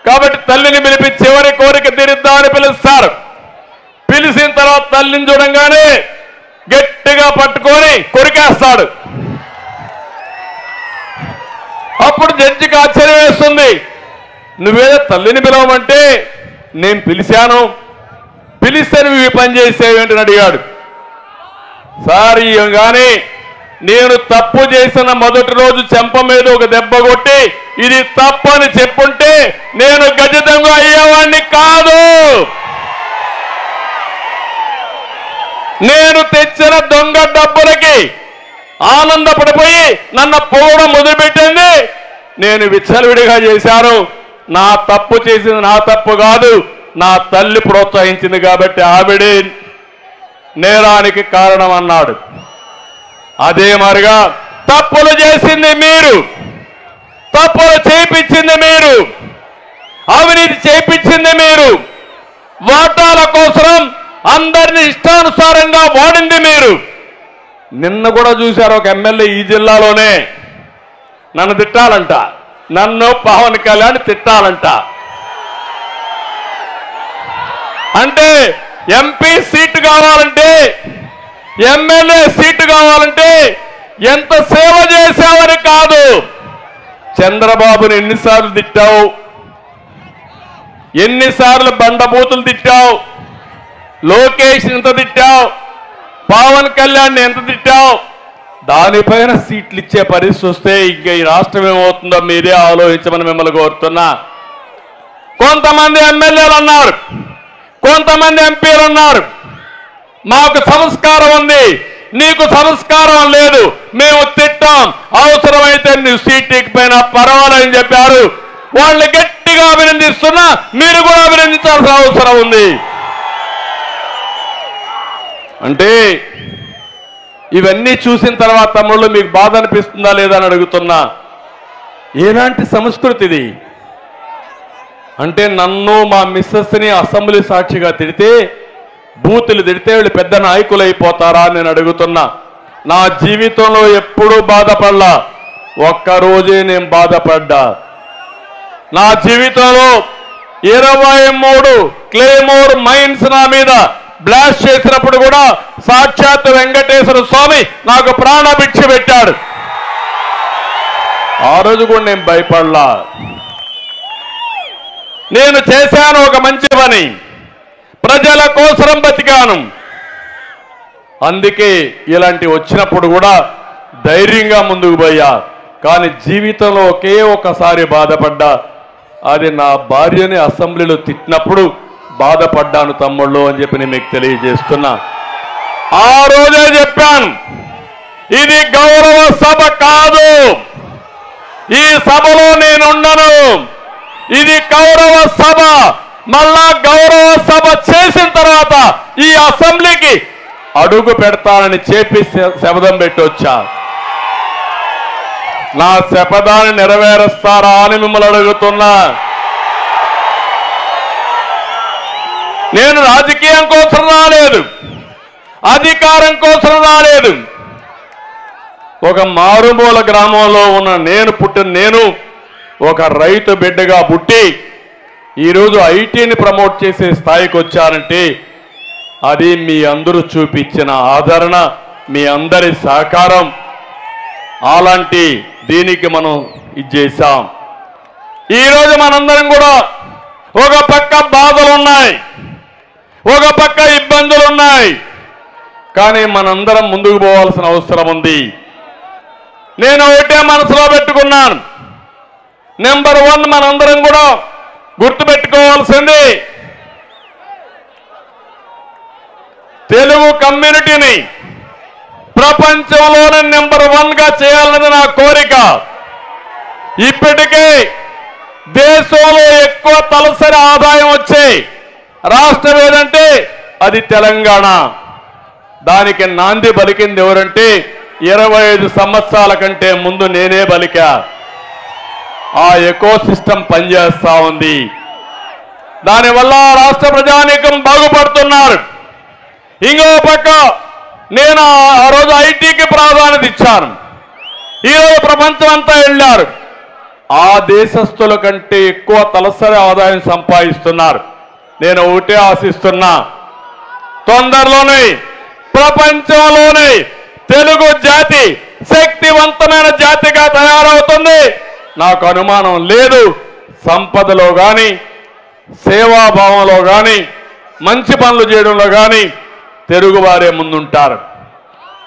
కాబట్టి తల్లిని పిలిపి చివరి కోరిక తీరుద్దామని పిలుస్తారు. పిలిచిన తర్వాత తల్లిని చూడంగానే గట్టిగా పట్టుకొని కొరికేస్తాడు. అప్పుడు జడ్జికి ఆశ్చర్యం వేస్తుంది, నువ్వేదో తల్లిని పిలవమంటే నేను పిలిచాను, పిలిస్తే నువ్వు ఈ పని చేసేవేంటని అడిగాడు. సార్ కానీ నేను తప్పు చేసిన మొదటి రోజు చెంప మీద ఒక దెబ్బ కొట్టి ఇది తప్పని చెప్పుంటే నేను గజ దొంగ అయ్యేవాడిని కాదు. నేను తెచ్చిన దొంగ డబ్బులకి ఆనందపడిపోయి నన్ను పోవడం మొదలుపెట్టింది. నేను విచ్చలవిడిగా చేశాను. నా తప్పు చేసింది నా తప్పు కాదు, నా తల్లి ప్రోత్సహించింది కాబట్టి ఆవిడే నేరానికి కారణం అన్నాడు. అదే మరిగా తప్పులు చేసింది మీరు, తప్పులు చేయించింది మీరు, అవినీతి చేయించింది మీరు, వాటాల కోసం అందరిని ఇష్టానుసారంగా వాడింది మీరు. నిన్న కూడా చూశారు ఒక ఎమ్మెల్యే ఈ జిల్లాలోనే నన్ను తిట్టాలంట, నన్ను పవన్ కళ్యాణ్ తిట్టాలంట. అంటే ఎంపీ సీటు కావాలంటే, ఎమ్మెల్యే సీటు కావాలంటే ఎంత సేవ చేశావని కాదు. చంద్రబాబుని ఎన్నిసార్లు తిట్టావు, ఎన్నిసార్లు బండబూతులు తిట్టావు, లోకేష్ ఎంత తిట్టావు, పవన్ కళ్యాణ్ ఎంత తిట్టావు, దానిపైన సీట్లు ఇచ్చే పరిస్థితి వస్తే ఇంకా ఈ రాష్ట్రం ఏమవుతుందో మీరే ఆలోచించమని మిమ్మల్ని కోరుతున్నా. కొంతమంది ఎమ్మెల్యేలు అన్నారు, కొంతమంది ఎంపీలు అన్నారు, మాకు సంస్కారం ఉంది, నీకు సంస్కారం లేదు, మేము తిట్టాం, అవసరమైతే నువ్వు సీట్ ఎక్కిపోయినా పర్వాలేదని చెప్పారు. వాళ్ళని గట్టిగా అభినందిస్తున్నా, మీరు కూడా అభినందించాల్సిన అవసరం ఉంది. అంటే ఇవన్నీ చూసిన తర్వాత తమ్ముళ్ళు మీకు బాధ అనిపిస్తుందా లేదా అని అడుగుతున్నా. ఎలాంటి సంస్కృతి ఇది? అంటే నన్ను మా మిస్సెస్ని అసెంబ్లీ సాక్షిగా తిడితే, బూతులు తిడితే వీళ్ళు పెద్ద నాయకులు అయిపోతారా అని నేను అడుగుతున్నా. నా జీవితంలో ఎప్పుడూ బాధపడలా, ఒక్కరోజే నేను బాధపడ్డా. నా జీవితంలో 23 క్లేమోర్ మైన్స్ నా మీద బ్లాస్ట్ చేసినప్పుడు కూడా సాక్షాత్ వెంకటేశ్వర స్వామి నాకు ప్రాణభిక్ష పెట్టాడు. ఆ రోజు కూడా నేను భయపడలా. నేను చేశాను ఒక మంచి పని, ప్రజల కోసం బతికాను. అందుకే ఇలాంటి వచ్చినప్పుడు కూడా ధైర్యంగా ముందుకు పోయా. కానీ జీవితంలో ఒకే ఒకసారి బాధపడ్డా, అది నా భార్యని అసెంబ్లీలో తిట్టినప్పుడు బాధపడ్డాను తమ్ముళ్ళు అని చెప్పి నేను మీకు తెలియజేస్తున్నా. ఆ రోజే చెప్పాను, ఇది గౌరవ సభ కాదు, ఈ సభలో నేనుండను, ఇది గౌరవ సభ. మళ్ళా గౌరవ సభ చేసిన తర్వాత ఈ అసెంబ్లీకి అడుగు పెడతానని చెప్పి శపథం పెట్టి వచ్చా. నా శపథాన్ని నెరవేరుస్తారా అని మిమ్మల్ని అడుగుతున్నా. నేను రాజకీయం కోసం రాలేదు, అధికారం కోసం రాలేదు. ఒక మారుమూల గ్రామంలో ఉన్న నేను ఒక రైతు బిడ్డగా పుట్టి ఈరోజు ఐటీని ప్రమోట్ చేసే స్థాయికి వచ్చానంటే అది మీ అందరూ చూపించిన ఆదరణ, మీ అందరి సహకారం. అలాంటి దీనికి మనం ఇది చేశాం. ఈరోజు మనందరం కూడా ఒక పక్క బాధలు ఉన్నాయి, ఒక పక్క ఇబ్బందులు ఉన్నాయి, కానీ మనందరం ముందుకు పోవాల్సిన అవసరం ఉంది. నేను ఒకటే మనసులో పెట్టుకున్నాను, నెంబర్ 1 మనందరం కూడా గుర్తుపెట్టుకోవాల్సింది, తెలుగు కమ్యూనిటీని ప్రపంచంలోనే నెంబర్ 1గా చేయాలన్నది నా కోరిక. ఇప్పటికే దేశంలో ఎక్కువ తలసరి ఆదాయం వచ్చే రాష్ట్రం ఏదంటే అది తెలంగాణ. దానికి నాంది పలికింది ఎవరంటే 25 సంవత్సరాల కంటే ముందు నేనే పలికా. ఆ ఎకో సిస్టమ్ పనిచేస్తా ఉంది. దానివల్ల రాష్ట్ర ప్రజానీకం బాగుపడుతున్నారు. ఇంకో పక్క నేను ఆ రోజు ఐటీకి ప్రాధాన్యత ఇచ్చాను. ఈరోజు ప్రపంచం అంతా వెళ్ళారు. ఆ దేశస్తుల కంటే ఎక్కువ తలసరి ఆదాయం సంపాదిస్తున్నారు. నేను ఒకటే ఆశిస్తున్నా, తొందరలోనే ప్రపంచంలోనే తెలుగు జాతి శక్తివంతమైన జాతిగా తయారవుతుంది. నాకు అనుమానం లేదు. సంపదలో కానీ, సేవాభావంలో కానీ, మంచి పనులు చేయడంలో కానీ తెలుగువారే ముందుంటారు.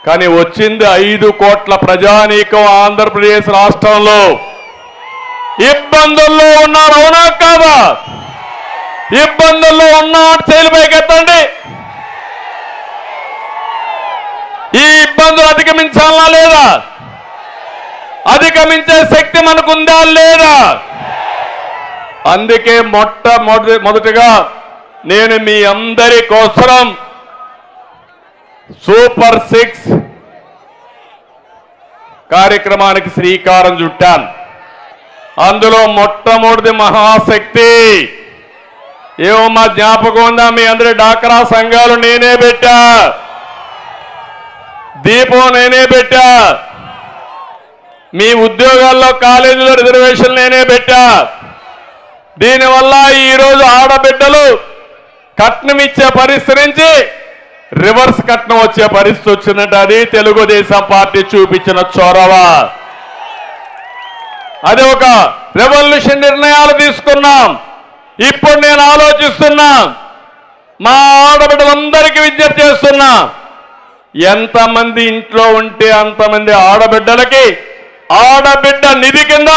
కానీ వచ్చింది 5 కోట్ల ప్రజానీకం ఆంధ్రప్రదేశ్ రాష్ట్రంలో. ఇబ్బందుల్లో ఉన్నారు, అవునా కాదా? ఇబ్బందుల్లో ఉన్న చేతులు పైకెత్తండి. ఈ ఇబ్బందులు అధిగమించాలా లేదా? అధిగమించే శక్తి మనకుందా లేదా? అందుకే మొదటగా నేను మీ అందరి కోసం సూపర్ 6 కార్యక్రమానికి శ్రీకారం చుట్టాను. అందులో మొట్టమొదటి మహాశక్తి ఏమో మా జ్ఞాపకం ఉందా? మీ అందరి డాక్రా సంఘాలు నేనే పెట్టా, దీపం నేనే పెట్టా, మీ ఉద్యోగాల్లో కాలేజీలో రిజర్వేషన్ నేనే పెట్టా. దీనివల్ల ఈరోజు ఆడబిడ్డలు కట్నం ఇచ్చే పరిస్థితి నుంచి రివర్స్ కట్నం వచ్చే పరిస్థితి వచ్చిందంటే అది తెలుగుదేశం పార్టీ చూపించిన చొరవ. అది ఒక రెవల్యూషన్ నిర్ణయాలు తీసుకున్నాం. ఇప్పుడు నేను ఆలోచిస్తున్నా, మా ఆడబిడ్డలందరికీ విజ్ఞప్తి చేస్తున్నా, ఎంతమంది ఇంట్లో ఉంటే అంతమంది ఆడబిడ్డలకి ఆడబిడ్డ నిధి కింద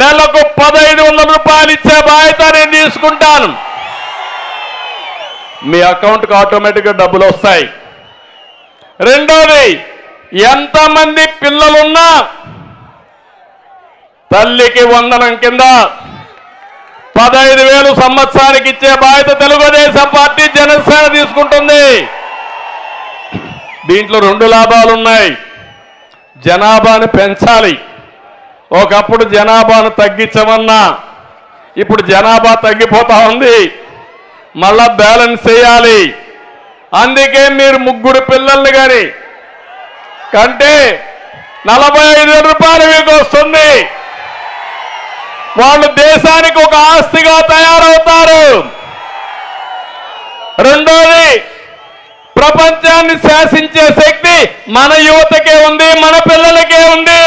నెలకు 1500 రూపాయలు ఇచ్చే బాధ్యత నేను తీసుకుంటాను. మీ అకౌంట్కి ఆటోమేటిక్గా డబ్బులు వస్తాయి. రెండోది, ఎంతమంది పిల్లలున్నా తల్లికి వందనం కింద 15,000 సంవత్సరానికి ఇచ్చే బాధ్యత తెలుగుదేశం పార్టీ జనసేన తీసుకుంటుంది. దీంట్లో 2 లాభాలు ఉన్నాయి. జనాభాను పెంచాలి. ఒకప్పుడు జనాభాను తగ్గించమన్నా ఇప్పుడు జనాభా తగ్గిపోతా ఉంది, మళ్ళా బ్యాలెన్స్ చేయాలి. అందుకే మీరు 3 పిల్లల్ని కానీ కంటే 45,000 రూపాయలు మీకు వస్తుంది. వాళ్ళు దేశానికి ఒక ఆస్తిగా తయారవుతారు. రెండోది, ప్రపంచాన్ని శాసించే శక్తి మన యువతకే ఉంది, మన పిల్లలకే ఉంది.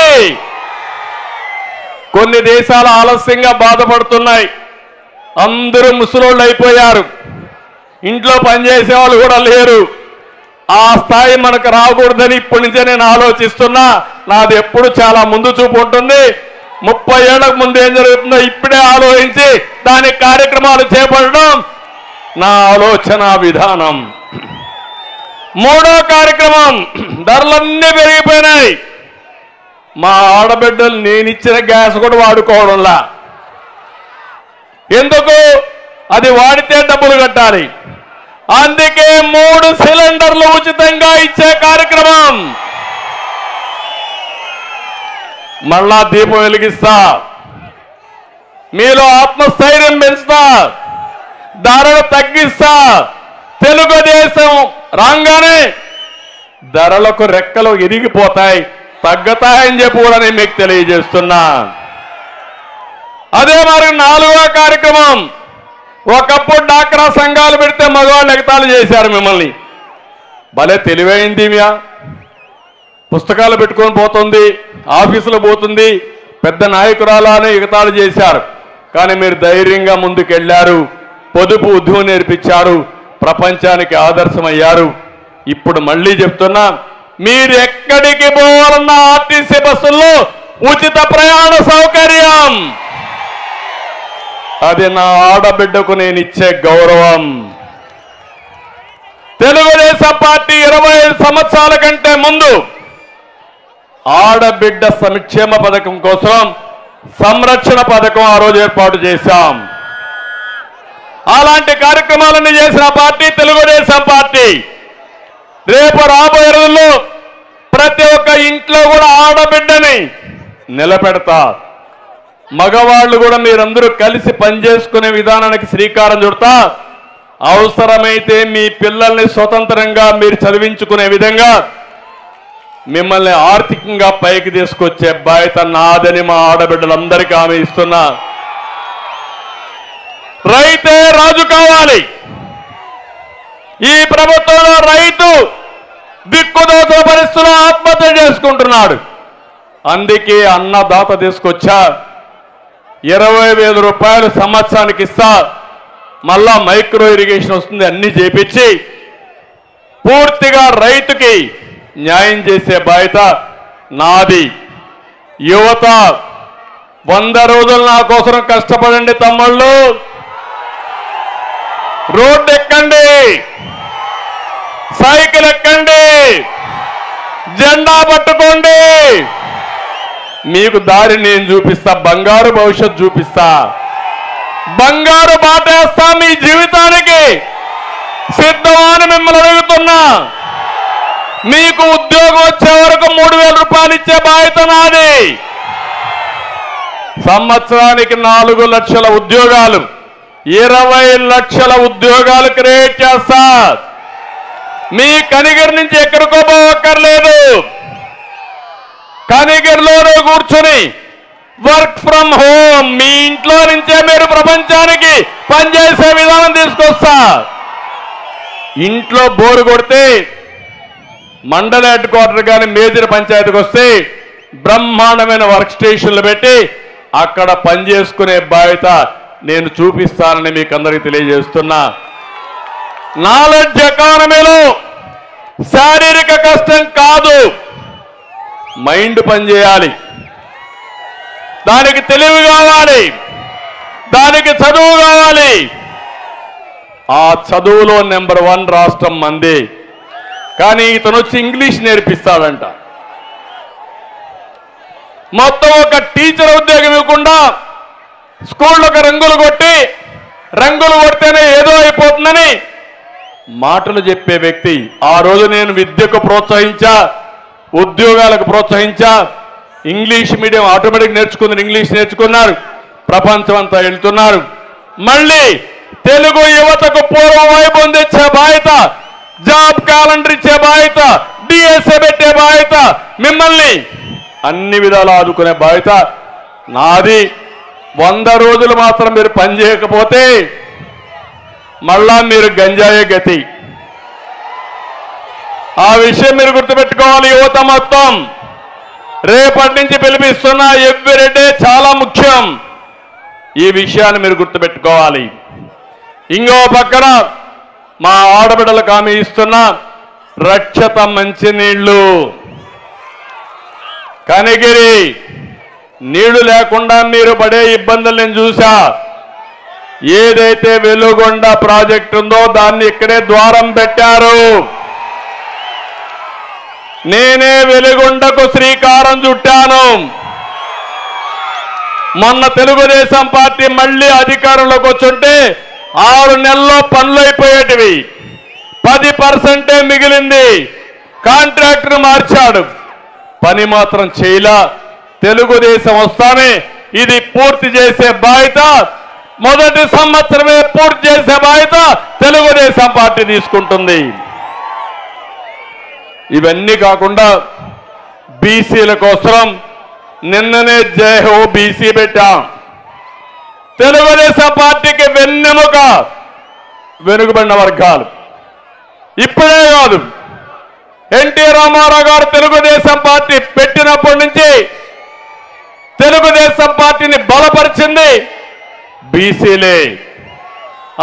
కొన్ని దేశాలు ఆలస్యంగా బాధపడుతున్నాయి. అందరూ ముసలోళ్ళు అయిపోయారు, ఇంట్లో పనిచేసే వాళ్ళు కూడా లేరు. ఆ స్థాయి మనకు రాకూడదని ఇప్పటి నుంచే నేను ఆలోచిస్తున్నా. నాది ఎప్పుడు చాలా ముందు చూపు ఉంటుంది. 30 ఏళ్లకు ముందు ఏం జరుగుతుందో ఇప్పుడే ఆలోచించి దాని కార్యక్రమాలు చేపట్టడం నా ఆలోచన విధానం. 3వ కార్యక్రమం, ధరలన్నీ పెరిగిపోయినాయి. మా ఆడబిడ్డలు నేనిచ్చిన గ్యాస్ కూడా వాడుకోవడంలా. ఎందుకు? అది వాడితే డబ్బులు కట్టాలి. అందుకే 3 సిలిండర్లు ఉచితంగా ఇచ్చే కార్యక్రమం. మళ్ళా దీపం వెలిగిస్తా, మీలో ఆత్మస్థైర్యం పెంచుతా, ధరలు తగ్గిస్తా. తెలుగుదేశం రాగానే ధరలకు రెక్కలు ఇరిగిపోతాయి, తగ్గతాయని చెప్పి కూడా నేను మీకు తెలియజేస్తున్నా. అదే మరి 4వ కార్యక్రమం, ఒకప్పుడు డాక్రా సంఘాలు పెడితే మగవాళ్ళు ఎగతాళి చేశారు మిమ్మల్ని. భలే తెలివైంది, పుస్తకాలు పెట్టుకొని పోతుంది, ఆఫీసులో పోతుంది, పెద్ద నాయకురాలానే ఎగతాళి చేశారు. కానీ మీరు ధైర్యంగా ముందుకెళ్లారు, పొదుపు ఉద్యమం నేర్పించారు, ప్రపంచానికి ఆదర్శమయ్యారు. ఇప్పుడు మళ్ళీ చెప్తున్నా, మీరు ఎక్కడికి పోవాలన్న ఆర్టీసీ బస్సుల్లో ఉచిత ప్రయాణ సౌకర్యం. అది నా ఆడబిడ్డకు నేను ఇచ్చే గౌరవం. తెలుగుదేశం పార్టీ 25 సంవత్సరాల కంటే ముందు ఆడబిడ్డ సంక్షేమ పథకం కోసం సంరక్షణ పథకం ఆ రోజు ఏర్పాటు చేశాం. అలాంటి కార్యక్రమాలన్నీ చేసిన పార్టీ తెలుగుదేశం పార్టీ. రేపు రాబోయే రోజుల్లో ప్రతి ఒక్క ఇంట్లో కూడా ఆడబిడ్డని నిలబెడతా. మగవాళ్ళు కూడా మీరందరూ కలిసి పనిచేసుకునే విధానానికి శ్రీకారం చుడతా. అవసరమైతే మీ పిల్లల్ని స్వతంత్రంగా మీరు చదివించుకునే విధంగా మిమ్మల్ని ఆర్థికంగా పైకి తీసుకొచ్చే బాధ్యత నాదని మా ఆడబిడ్డలందరికీ హామీ ఇస్తున్నా. రైతే రాజు కావాలి. ఈ ప్రభుత్వంలో రైతు దిక్కుదోచ పరిస్థితుల్లో ఆత్మహత్య చేసుకుంటున్నాడు. అందుకే అన్నదాత తీసుకొచ్చా. 20,000 రూపాయలు సంవత్సరానికి ఇస్తా. మళ్ళా మైక్రో ఇరిగేషన్ వస్తుంది, అన్ని చేపించి పూర్తిగా రైతుకి న్యాయం చేసే బాధ్యత నాది. యువత 100 రోజులు నా కోసం కష్టపడండి తమ్ముళ్ళు. రోడ్డు ఎక్కండి, సైకిల్ ఎక్కండి, జెండా పట్టుకోండి. మీకు దారి నేను చూపిస్తా, బంగారు భవిష్యత్తు చూపిస్తా, బంగారు బాటేస్తా. మీ జీవితానికి సిద్ధమని మిమ్మల్ని అడుగుతున్నా. మీకు ఉద్యోగం వచ్చే వరకు 3,000 రూపాయలు ఇచ్చే బాధ్యత నాది. సంవత్సరానికి 4 లక్షల ఉద్యోగాలు, 20 లక్షల ఉద్యోగాలు క్రియేట్ చేస్తా. మీ కనిగిరి నుంచి ఎక్కడికో పోవక్కర్లేదు. కనిగిరిలోనే కూర్చొని వర్క్ ఫ్రమ్ హోమ్, మీ ఇంట్లో నుంచే మీరు ప్రపంచానికి పనిచేసే విధానం తీసుకొస్తా. ఇంట్లో బోరు కొడితే మండల హెడ్ క్వార్టర్ కానీ మేజర్ పంచాయతీకి వస్తే బ్రహ్మాండమైన వర్క్ స్టేషన్లు పెట్టి అక్కడ పనిచేసుకునే బాధ్యత నేను చూపిస్తానని మీకు అందరికీ తెలియజేస్తున్నా. నాలెడ్జ్ ఎకానమీలో శారీరక కష్టం కాదు, మైండ్ పనిచేయాలి. దానికి తెలివి కావాలి, దానికి చదువు కావాలి. ఆ చదువులో నెంబర్ 1 రాష్ట్రం మంది. కానీ ఇతను వచ్చి ఇంగ్లీష్ నేర్పిస్తాడంట. మొత్తం ఒక టీచర్ ఉద్యోగం ఇవ్వకుండా స్కూళ్ళకు రంగులు కొడితేనే ఏదో అయిపోతుందని మాటలు చెప్పే వ్యక్తి. ఆ రోజు నేను విద్యకు ప్రోత్సహించా, ఉద్యోగాలకు ప్రోత్సహించా. ఇంగ్లీష్ మీడియం ఆటోమేటిక్ నేర్చుకున్నారు, ఇంగ్లీష్ నేర్చుకున్నారు, ప్రపంచం అంతా వెళ్తున్నారు. మళ్ళీ తెలుగు యువతకు పూర్వ వైభవం తెచ్చే బాధ్యత, జాబ్ క్యాలెండర్ ఇచ్చే బాధ్యత, డిఎస్ఏ పెట్టే బాధ్యత, మిమ్మల్ని అన్ని విధాలు ఆదుకునే బాధ్యత నాది. 100 రోజులు మాత్రం మీరు పని చేయకపోతే మళ్ళా మీరు గంజాయే గతి. ఆ విషయం మీరు గుర్తుపెట్టుకోవాలి. యువత మొత్తం రేపటి నుంచి పిలిపిస్తున్న ఎవ్రీడే చాలా ముఖ్యం. ఈ విషయాన్ని మీరు గుర్తుపెట్టుకోవాలి. ఇంకో పక్కన మా ఆడబిడ్డలకు హామీ ఇస్తున్న రక్షత మంచినీళ్లు. కనిగిరి నీళ్లు లేకుండా మీరు పడే ఇబ్బందులు నేను చూసా. ఏదైతే వెలుగొండ ప్రాజెక్టు ఉందో దాన్ని ఇక్కడే ద్వారం పెట్టారు. నేనే వెలుగొండకు శ్రీకారం చుట్టాను. మొన్న తెలుగుదేశం పార్టీ మళ్ళీ అధికారంలోకి వచ్చుంటే 6 నెలల్లో పనులు అయిపోయేటివి, 10% మిగిలింది. కాంట్రాక్టర్ మార్చాడు, పని మాత్రం చేయలా. తెలుగుదేశం వస్తానే ఇది పూర్తి చేసే బాధ్యత, మొదటి సంవత్సరమే పూర్తి చేసే బాధ్యత తెలుగుదేశం పార్టీ తీసుకుంటుంది. ఇవన్నీ కాకుండా బీసీల కోసం నిన్ననే జై హో బీసీ పెట్టాం. తెలుగుదేశం పార్టీకి వెన్నెముక వెనుకబడిన వర్గాలు. ఇప్పుడే కాదు, ఎన్టీ రామారావు గారు తెలుగుదేశం పార్టీ పెట్టినప్పటి నుంచి తెలుగుదేశం పార్టీని బలపరిచింది బీసీలే.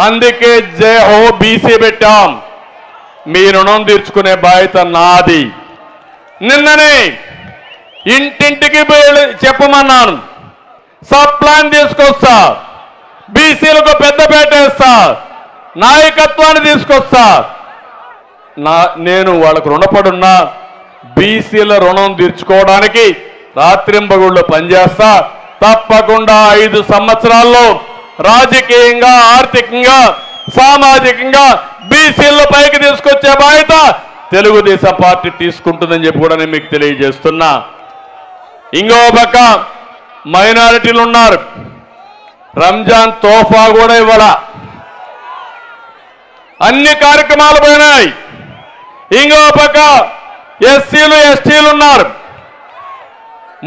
అందుకే జై హో బీసీ పెట్టాం. మీ రుణం తీర్చుకునే బాధ్యత నాది. నిన్ననే ఇంటింటికి చెప్పమన్నాను, సబ్ ప్లాన్ తీసుకొస్తా, బీసీలకు పెద్దపేట వేస్తా, నాయకత్వాన్ని తీసుకొస్తా. నేను వాళ్ళకు రుణపడున్నా. బీసీల రుణం తీర్చుకోవడానికి రాత్రింబగుళ్ళు పనిచేస్తా. తప్పకుండా 5 సంవత్సరాల్లో రాజకీయంగా, ఆర్థికంగా, సామాజికంగా బీసీల పైకి తీసుకొచ్చే బాధ్యత తెలుగుదేశం పార్టీ తీసుకుంటుందని చెప్పి కూడా నేను మీకు తెలియజేస్తున్నా. ఇంకో పక్క మైనారిటీలు ఉన్నారు. రంజాన్ తోఫా కూడా ఇవ్వాల. అన్ని కార్యక్రమాలు పోయినాయి. ఇంకో పక్క ఎస్సీలు, ఎస్టీలు ఉన్నారు.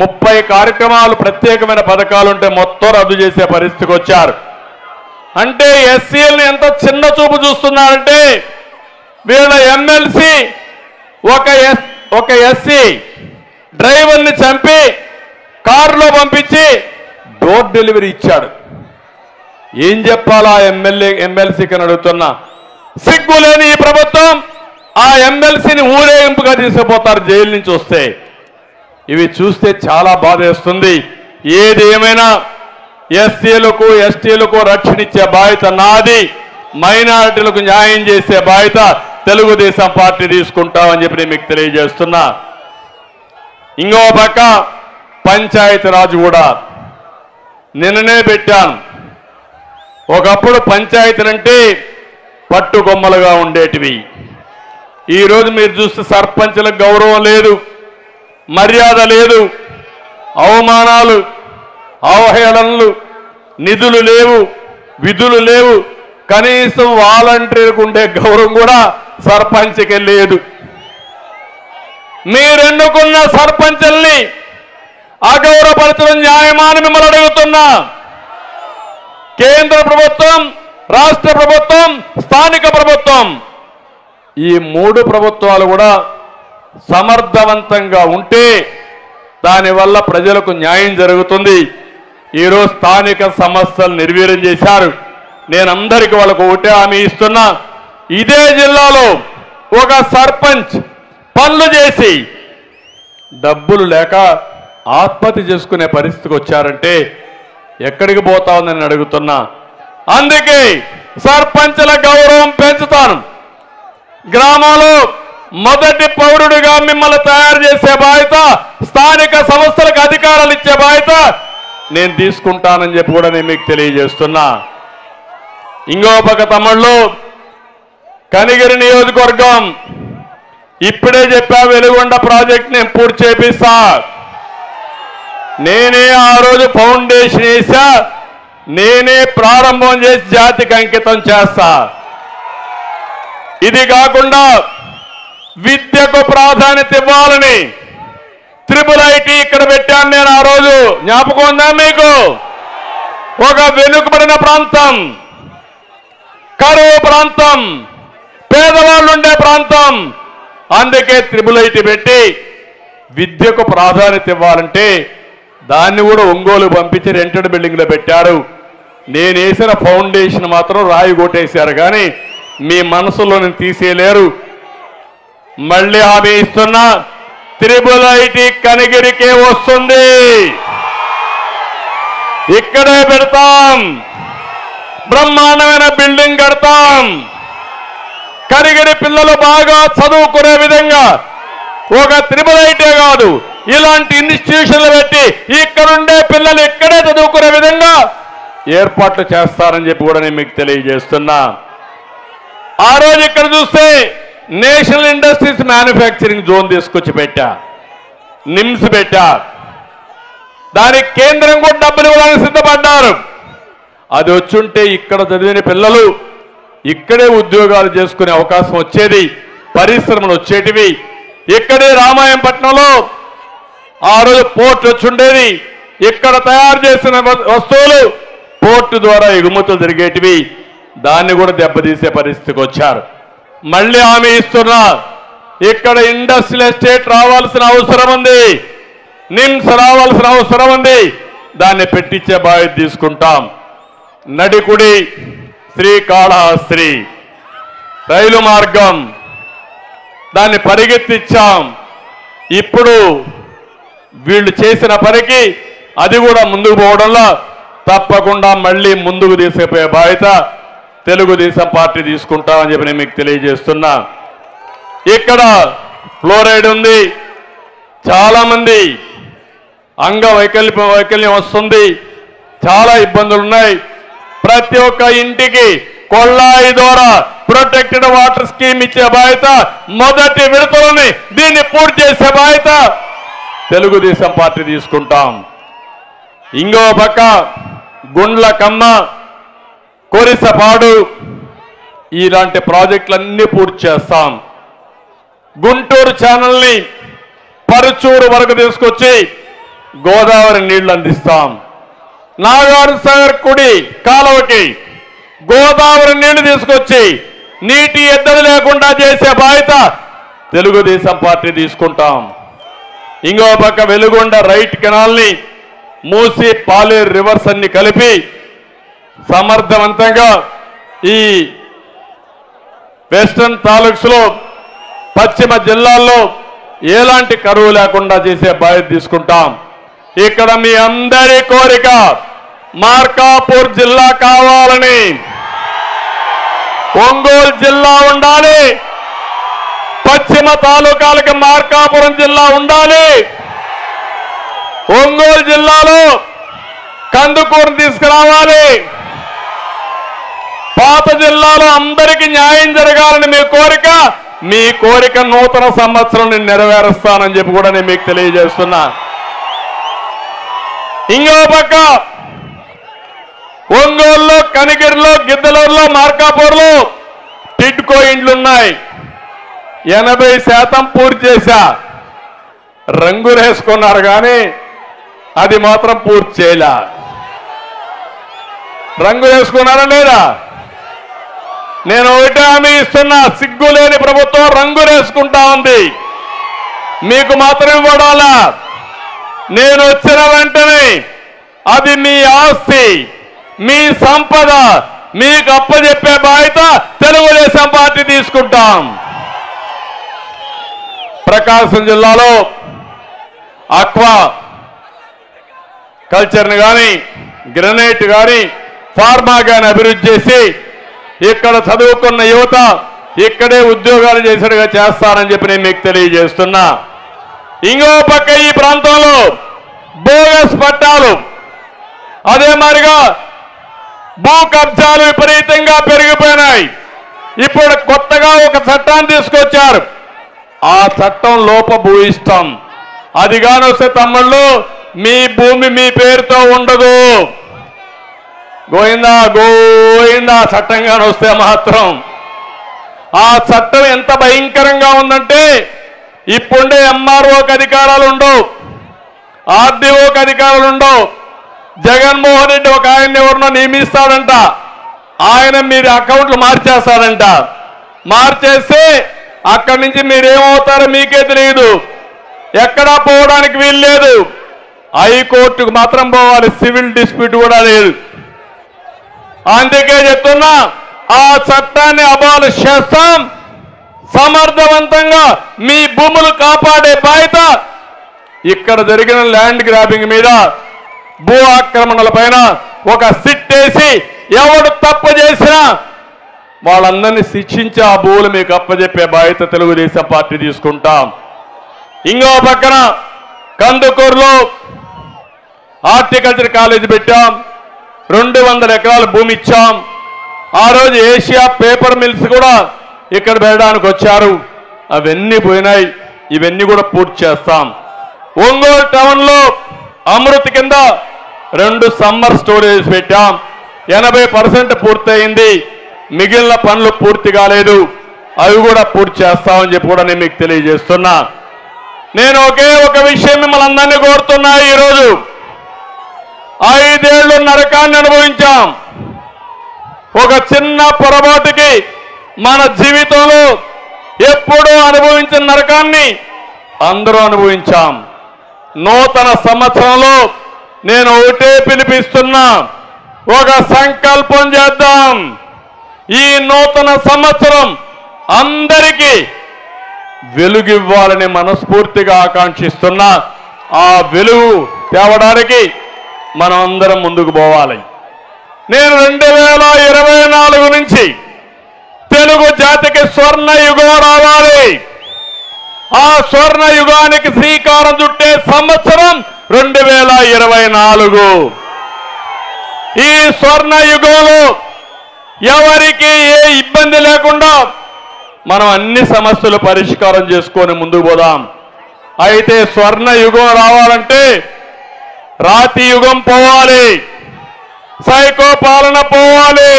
30 కార్యక్రమాలు, ప్రత్యేకమైన పథకాలుంటే మొత్తం రద్దు చేసే పరిస్థితికి వచ్చారు. అంటే ఎస్సీలను ఎంత చిన్న చూపు చూస్తున్నారంటే, వీళ్ళ ఎమ్మెల్సీ ఒక ఎస్సీ డ్రైవర్ని చంపి కారులో పంపించి డోర్ డెలివరీ ఇచ్చాడు. ఏం చెప్పాలా ఎమ్మెల్సీకి అని అడుగుతున్నా. సిగ్గులేని ఈ ప్రభుత్వం ఆ ఎమ్మెల్సీని ఊరేగింపుగా తీసుకుపోతారు జైలు నుంచి వస్తే. ఇవి చూస్తే చాలా బాధేస్తుంది. ఏది ఏమైనా ఎస్సీలకు, ఎస్టీలకు రక్షణ ఇచ్చే బాధ్యత నాది. మైనారిటీలకు న్యాయం చేసే బాధ్యత తెలుగుదేశం పార్టీ తీసుకుంటామని చెప్పి మీకు తెలియజేస్తున్నా. ఇంకో పక్క పంచాయతీరాజ్ కూడా నిన్ననే పెట్టాను. ఒకప్పుడు పంచాయతీలంటే పట్టుకొమ్మలుగా ఉండేటివి. ఈరోజు మీరు చూస్తే సర్పంచులకు గౌరవం లేదు, మర్యాద లేదు, అవమానాలు, అవహేళనలు, నిధులు లేవు, విధులు లేవు, కనీసం వాలంటీర్కు ఉండే గౌరవం కూడా సర్పంచ్కి లేదు. మీరెన్నుకున్న సర్పంచుల్ని అగౌరవపరచడం న్యాయమా అని మిమ్మల్ని అడుగుతున్నా. కేంద్ర ప్రభుత్వం, రాష్ట్ర ప్రభుత్వం, స్థానిక ప్రభుత్వం, ఈ 3 ప్రభుత్వాలు కూడా సమర్థవంతంగా ఉంటే దానివల్ల ప్రజలకు న్యాయం జరుగుతుంది. ఈరోజు స్థానిక సమస్యలు నిర్వీర్యం చేశారు. నేను అందరికీ వాళ్ళకు ఒకటే హామీ ఇస్తున్నా, ఇదే జిల్లాలో ఒక సర్పంచ్ పనులు చేసి డబ్బులు లేక ఆత్మహత్య చేసుకునే పరిస్థితికి వచ్చారంటే ఎక్కడికి పోతా ఉందని అడుగుతున్నా. అందుకే సర్పంచుల గౌరవం పెంచుతాను. గ్రామంలో మొదటి పౌరుడిగా మిమ్మల్ని తయారు చేసే బాధ్యత, స్థానిక సంస్థలకు అధికారాలు ఇచ్చే బాధ్యత నేను తీసుకుంటానని చెప్పి కూడా నేను మీకు తెలియజేస్తున్నా. ఇంకో పక్క తమ్ముళ్ళు, కనిగిరి నియోజకవర్గం ఇప్పుడే చెప్పా, వెలుగొండ ప్రాజెక్ట్ నేను పూర్తి చేపిస్తా. నేనే ఆ రోజు ఫౌండేషన్ వేసా, నేనే ప్రారంభం చేసి జాతికి అంకితం చేస్తా. ఇది కాకుండా విద్యకు ప్రాధాన్యత ఇవ్వాలని IIIT ఇక్కడ పెట్టాను నేను ఆ రోజు. జ్ఞాపకం ఉందా మీకు? ఒక వెనుకబడిన ప్రాంతం, కరువు ప్రాంతం, పేదవాళ్ళు ఉండే ప్రాంతం, అందుకే IIIT పెట్టి విద్యకు ప్రాధాన్యత ఇవ్వాలంటే దాన్ని కూడా ఒంగోలు పంపించి రెంటెడ్ బిల్డింగ్లో పెట్టారు. నేను వేసిన ఫౌండేషన్ మాత్రం రాయి కొట్టేశారు, కానీ మీ మనసులో నేను తీసేయలేరు. మళ్ళీ హామీ ఇస్తున్నా, IIIT కనిగిరికే వస్తుంది, ఇక్కడే పెడతాం, బ్రహ్మాండమైన బిల్డింగ్ కడతాం. కనిగిరి పిల్లలు బాగా చదువుకునే విధంగా ఒక IIIT కాదు, ఇలాంటి ఇన్స్టిట్యూషన్లు పెట్టి ఇక్కడుండే పిల్లలు ఇక్కడే చదువుకునే విధంగా ఏర్పాట్లు చేస్తారని చెప్పి కూడా నేను మీకు తెలియజేస్తున్నా. ఆ రోజు ఇక్కడ చూస్తే నేషనల్ ఇండస్ట్రీస్ మ్యానుఫ్యాక్చరింగ్ జోన్ తీసుకొచ్చి పెట్టా, నిమ్స్ పెట్టా. దానికి కేంద్రం కూడా డబ్బులు ఇవ్వడానికి సిద్ధపడ్డారు. అది వచ్చుంటే ఇక్కడ చదివిన పిల్లలు ఇక్కడే ఉద్యోగాలు చేసుకునే అవకాశం వచ్చేది, పరిశ్రమలు వచ్చేటివి. ఇక్కడే రామాయంపట్నంలో ఆ రోజు పోర్ట్ వచ్చుండేది, ఇక్కడ తయారు చేసిన వస్తువులు పోర్టు ద్వారా ఎగుమతులు జరిగేటివి. దాన్ని కూడా దెబ్బతీసే పరిస్థితికి వచ్చారు. మళ్ళీ హామీ ఇస్తున్నా, ఇక్కడ ఇండస్ట్రియల్ ఎస్టేట్ రావాల్సిన అవసరం ఉంది, నిమ్స్ రావాల్సిన అవసరం ఉంది, దాన్ని పెట్టించే బాధ్యత తీసుకుంటాం. నడికుడి శ్రీకాళహస్తి రైలు మార్గం దాన్ని పరిగెత్తించాం. ఇప్పుడు వీళ్ళు చేసిన పనికి అది కూడా ముందుకు పోవడంలో తప్పకుండా మళ్ళీ ముందుకు తీసుకుపోయే బాధ్యత తెలుగుదేశం పార్టీ తీసుకుంటామని చెప్పి నేను మీకు తెలియజేస్తున్నా. ఇక్కడ ఫ్లోరైడ్ ఉంది, చాలా మంది వైకల్యం వస్తుంది, చాలా ఇబ్బందులు ఉన్నాయి. ప్రతి ఒక్క ఇంటికి కొల్లాయి ద్వారా ప్రొటెక్టెడ్ వాటర్ స్కీమ్ ఇచ్చే బాధ్యత, మొదటి విడతలోనే దీన్ని పూర్తి చేసే బాధ్యత తెలుగుదేశం పార్టీ తీసుకుంటాం. ఇంకో పక్క గుండ్లకమ్మ, కొరిసపాడు ఇలాంటి ప్రాజెక్టులన్నీ పూర్తి చేస్తాం. గుంటూరు ఛానల్ని పరుచూరు వరకు తీసుకొచ్చి గోదావరి నీళ్లు అందిస్తాం. నాగార్జునసాగర్ కుడి కాలువకి గోదావరి నీళ్లు తీసుకొచ్చి నీటి ఎద్దడి లేకుండా చేసే బాధ్యత తెలుగుదేశం పార్టీ తీసుకుంటాం. ఇంకో పక్క వెలుగొండ రైట్ కెనాల్ని మూసి పాలేరు రివర్స్ అన్ని కలిపి సమర్థవంతంగా ఈ వెస్టర్న్ తాలూక్స్ లో పశ్చిమ జిల్లాల్లో ఎలాంటి కరువు లేకుండా చేసే బాధ్యత తీసుకుంటాం. ఇక్కడ మీ అందరి కోరిక మార్కాపూర్ జిల్లా కావాలని, ఒంగోలు జిల్లా ఉండాలి, పశ్చిమ తాలూకాలకి మార్కాపురం జిల్లా ఉండాలి, ఒంగోలు జిల్లాలో కందుకూరుని తీసుకురావాలి. పాత జిల్లాలో అందరికీ న్యాయం జరగాలని మీ కోరిక నూతన సంవత్సరం నేను నెరవేరుస్తానని చెప్పి కూడా నేను మీకు తెలియజేస్తున్నా. ఇంకో పక్క ఒంగోలులో, కనిగిరిలో, గిద్దలూరులో, మార్కాపూర్లో టిడ్కో ఇండ్లున్నాయి. 80% పూర్తి చేశా. రంగులేసుకున్నారు కానీ అది మాత్రం పూర్తి చేయలే. రంగులేసుకున్నారా లేదా? నేను ఒకటే హామీ ఇస్తున్నా, సిగ్గులేని ప్రభుత్వం రంగులేసుకుంటా ఉంది. మీకు మాత్రం ఇవ్వడాలా? నేను వచ్చిన వెంటనే అది మీ ఆస్తి, మీ సంపద మీకు అప్పచెప్పే బాధ్యత తెలుగుదేశం పార్టీ తీసుకుంటాం. ప్రకాశం జిల్లాలో ఆక్వా కల్చర్ని కానీ, గ్రనైట్ కానీ, ఫార్మా కానీ అభివృద్ధి చేసి ఇక్కడ చదువుకున్న యువత ఇక్కడే ఉద్యోగాలు చేసేట్టుగా చేస్తారని చెప్పి నేను మీకు తెలియజేస్తున్నా. ఇంకో పక్క ఈ ప్రాంతంలో బోగస్ పట్టాలు, అదే మాదిరిగా భూ కబ్జాలు విపరీతంగా పెరిగిపోయినాయి. ఇప్పుడు కొత్తగా ఒక చట్టాన్ని తీసుకొచ్చారు. ఆ చట్టం లోపభూయిష్టం. అది కాని వస్తే తమ్ముళ్ళు మీ భూమి మీ పేరుతో ఉండదు. గోయిందా గోయిందా చట్టంగానే వస్తే మాత్రం. ఆ చట్టం ఎంత భయంకరంగా ఉందంటే ఇప్పుండే ఎంఆర్ఓకి అధికారాలు ఉండవు, ఆర్డీఓకి అధికారాలు ఉండవు. జగన్మోహన్ రెడ్డి ఒక ఆయన్ని ఎవరినో నియమిస్తాడంట, ఆయన మీరు అకౌంట్లు మార్చేస్తాడంట. మార్చేస్తే అక్కడి నుంచి మీరేమవుతారో మీకే తెలియదు. ఎక్కడా పోవడానికి వీలు లేదు. హైకోర్టుకు మాత్రం పోవాలి, సివిల్ డిస్ప్యూట్ కూడా లేదు. అందుకే చెప్తున్నా, ఆ చట్టాన్ని అబాలిష్ చేస్తాం. సమర్థవంతంగా మీ భూములు కాపాడే బాధ్యత ఇక్కడ జరిగిన ల్యాండ్ గ్రాబింగ్ మీద, భూ ఆక్రమణల పైన ఒక సిట్ వేసి ఎవడు తప్పు చేసినా వాళ్ళందరినీ శిక్షించి ఆ భూములు మీకు అప్పచెప్పే బాధ్యత తెలుగుదేశం పార్టీ తీసుకుంటాం. ఇంకో పక్కన కందుకూరులో హార్టికల్చర్ కాలేజీ పెట్టాం. 200 ఎకరాల భూమి ఇచ్చాం. ఆ రోజు ఏషియా పేపర్ మిల్స్ కూడా ఇక్కడ పెట్టడానికి వచ్చారు. అవన్నీ పోయినాయి. ఇవన్నీ కూడా పూర్తి చేస్తాం. ఒంగోలు టౌన్లో అమృత్ కింద 2 సమ్మర్ స్టోరేజ్ పెట్టాం. 80% పూర్తయింది. మిగిలిన పనులు పూర్తి కాలేదు. అవి కూడా పూర్తి చేస్తామని చెప్పి కూడా నేను మీకు తెలియజేస్తున్నా. నేను ఒకే ఒక విషయం మిమ్మల్ని అందరినీ కోరుతున్నా. ఈరోజు 5 ఏళ్లు నరకాన్ని అనుభవించాం. ఒక చిన్న పొరపాటుకి మన జీవితంలో ఎప్పుడూ అనుభవించిన నరకాన్ని అందరూ అనుభవించాం. నూతన సంవత్సరంలో నేను ఒకటే పిలిపిస్తున్నా, ఒక సంకల్పం చేద్దాం. ఈ నూతన సంవత్సరం అందరికీ వెలుగివ్వాలని మనస్ఫూర్తిగా ఆకాంక్షిస్తున్నా. ఆ వెలుగు తేవడానికి మనం అందరం ముందుకు పోవాలి. నేను 2024 నుంచి తెలుగు జాతికి స్వర్ణ యుగం రావాలి. ఆ స్వర్ణ యుగానికి శ్రీకారం చుట్టే సంవత్సరం 2024. ఈ స్వర్ణ యుగంలో ఎవరికి ఏ ఇబ్బంది లేకుండా మనం అన్ని సమస్యలు పరిష్కారం చేసుకొని ముందుకు పోదాం. అయితే స్వర్ణ యుగం రావాలంటే రాతి యుగం పోవాలి, సైకో పాలన పోవాలి,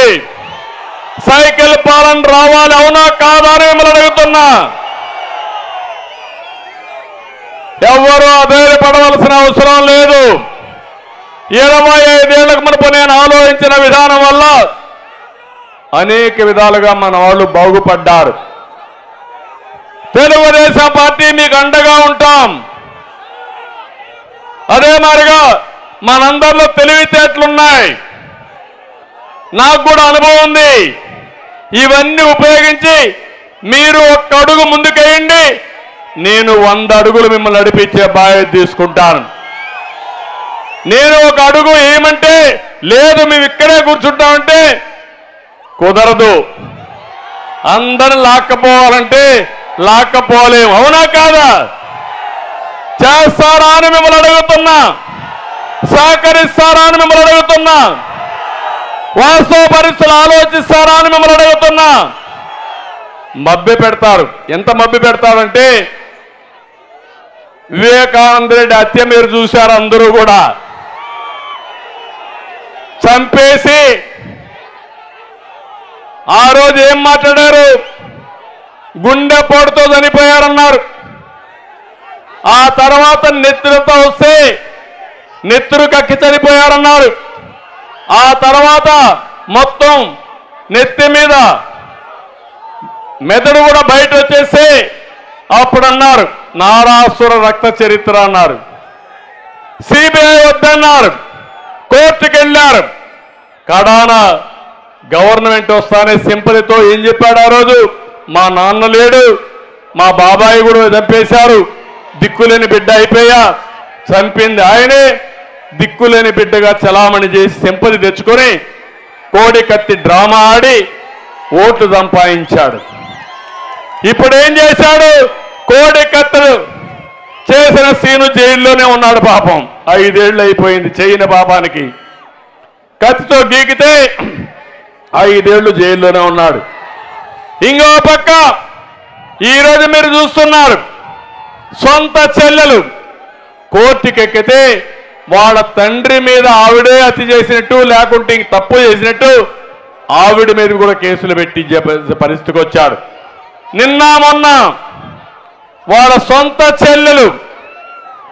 సైకిల్ పాలన రావాలి. అవునా కాదా అని మిమ్మల్ని అడుగుతున్నా. ఎవరు అధైర్యపడవలసిన అవసరం లేదు. 25 ఏళ్లకు మునుపు నేను ఆలోచించిన విధానం వల్ల అనేక విధాలుగా మన వాళ్ళు బాగుపడ్డారు. తెలుగుదేశం పార్టీ మీకు అండగా ఉంటాం. అదే మాదిరిగా మనందరిలో తెలివితేటలున్నాయి. నాకు కూడా అనుభవం ఉంది. ఇవన్నీ ఉపయోగించి మీరు ఒక్క అడుగు ముందుకేయండి, నేను 100 అడుగులు మిమ్మల్ని నడిపించే బాధ్యత తీసుకుంటాను. నేను ఒక అడుగు ఏమంటే లేదు మేము ఇక్కడే కూర్చుంటామంటే కుదరదు. అందరిని లాక్కపోవాలంటే లాక్కపోలేము. అవునా కాదా? చేస్తారా అని మిమ్మల్ని అడుగుతున్నా. సహకరిస్తారా అని మిమ్మల్ని అడుగుతున్నా. వాస్తవ పరిస్థితులు ఆలోచిస్తారా అని మిమ్మల్ని అడుగుతున్నా. మభ్య పెడతారు. ఎంత మభ్య పెడతారంటే వివేకానంద రెడ్డి హత్య మీరు చూశారు. అందరూ కూడా చంపేసి ఆ రోజు ఏం మాట్లాడారు? గుండెపోటుతో చనిపోయారన్నారు. ఆ తర్వాత నెత్తురుతో వస్తే నెత్తురు కక్కి చనిపోయారన్నారు. ఆ తర్వాత మొత్తం నెత్తి మీద మెదడు కూడా బయట వచ్చేసి అప్పుడు అన్నారు నారాసుర రక్త చరిత్ర అన్నారు. సిబిఐ వద్దన్నారు. కోర్టుకు వెళ్ళారు. కడాన గవర్నమెంట్ వస్తానే సింపతితో ఏం చెప్పాడు ఆ రోజు? మా నాన్న లేడు, మా బాబాయి కూడా చంపేశారు, దిక్కులేని బిడ్డ అయిపోయా, చంపింది ఆయనే, దిక్కులేని బిడ్డగా చలామణి చేసి సింపతి తెచ్చుకొని కోడి కత్తి డ్రామా ఆడి ఓట్లు సంపాదించాడు. ఇప్పుడు ఏం చేశాడు? కోడి కత్తులు చేసిన సీను జైల్లోనే ఉన్నాడు. పాపం 5 ఏళ్ళు అయిపోయింది చేయని పాపానికి. కత్తితో గీకితే 5 ఏళ్ళు జైల్లోనే ఉన్నాడు. ఇంకో పక్క ఈరోజు మీరు చూస్తున్నారు సొంత చెల్లెలు కోర్టుకెక్కితే వాళ్ళ తండ్రి మీద ఆవిడే హత్య చేసినట్టు లేకుంటే తప్పు చేసినట్టు ఆవిడ మీద కూడా కేసులు పెట్టించే పరిస్థితికి వచ్చాడు. నిన్న మొన్న వాళ్ళ సొంత చెల్లెలు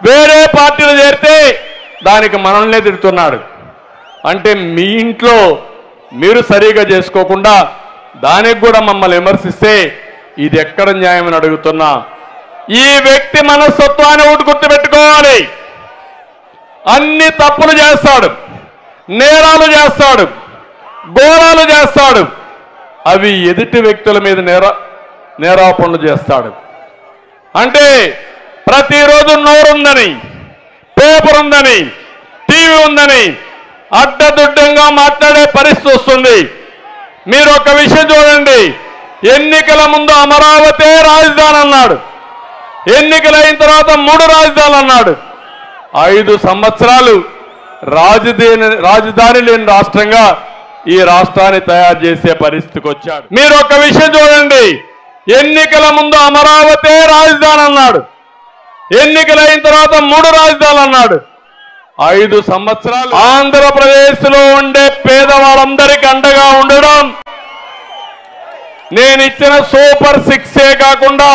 వేరే పార్టీలు చేరితే దానికి మనల్నే తిడుతున్నాడు. అంటే మీ ఇంట్లో మీరు సరిగా చేసుకోకుండా దానికి కూడా మమ్మల్ని విమర్శిస్తే ఇది ఎక్కడ న్యాయమని అడుగుతున్నా. ఈ వ్యక్తి మనస్తత్వాన్ని ఒకటి గుర్తుపెట్టుకోవాలి. అన్ని తప్పులు చేస్తాడు, నేరాలు చేస్తాడు, ఘోరాలు చేస్తాడు. అవి ఎదుటి వ్యక్తుల మీద నేరాపణలు చేస్తాడు. అంటే ప్రతిరోజు నోరుందని, పేపర్ ఉందని, టీవీ ఉందని అడ్డదుడ్డంగా మాట్లాడే పరిస్థితి వస్తుంది. మీరు ఒక విషయం చూడండి. ఎన్నికల ముందు అమరావతి రాజధాని అన్నాడు. ఎన్నికలైన తర్వాత 3 రాజధానులు అన్నాడు. 5 సంవత్సరాలు రాజధాని లేని రాష్ట్రంగా ఈ రాష్ట్రాన్ని తయారు చేసే పరిస్థితికి వచ్చాడు. మీరు ఒక విషయం చూడండి. ఎన్నికల ముందు అమరావతి రాజధాని అన్నాడు. ఎన్నికలైన తర్వాత 3 రాజధానులు అన్నాడు. 5 సంవత్సరాలు ఆంధ్రప్రదేశ్లో ఉండే పేదవాళ్ళందరికీ అండగా ఉండడం, నేను ఇచ్చిన సూపర్ 6 కాకుండా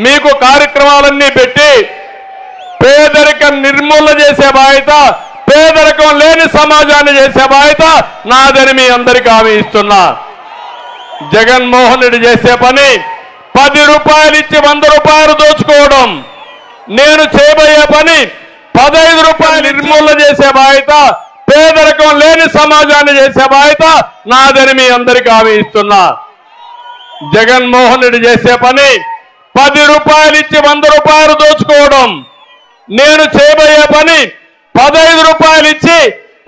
మీకు కార్యక్రమాలన్నీ పెట్టి పేదరికం నిర్మూలన చేసే బాధ్యత, పేదరికం లేని సమాజాన్ని చేసే బాధ్యత నాదని మీ అందరికీ హామీ ఇస్తున్నా. జగన్మోహన్ రెడ్డి చేసే పని 10 రూపాయలు ఇచ్చి 100 రూపాయలు దోచుకోవడం. నేను చేయబోయే పని 15 రూపాయలు నిర్మూలన చేసే బాధ్యత, పేదరికం లేని సమాజాన్ని చేసే బాధ్యత నాదని మీ అందరికీ హామీ ఇస్తున్నా. జగన్మోహన్ రెడ్డి చేసే పని 10 రూపాయలు ఇచ్చి 100 రూపాయలు దోచుకోవడం. నేను చేయబోయే పని 15 రూపాయలు ఇచ్చి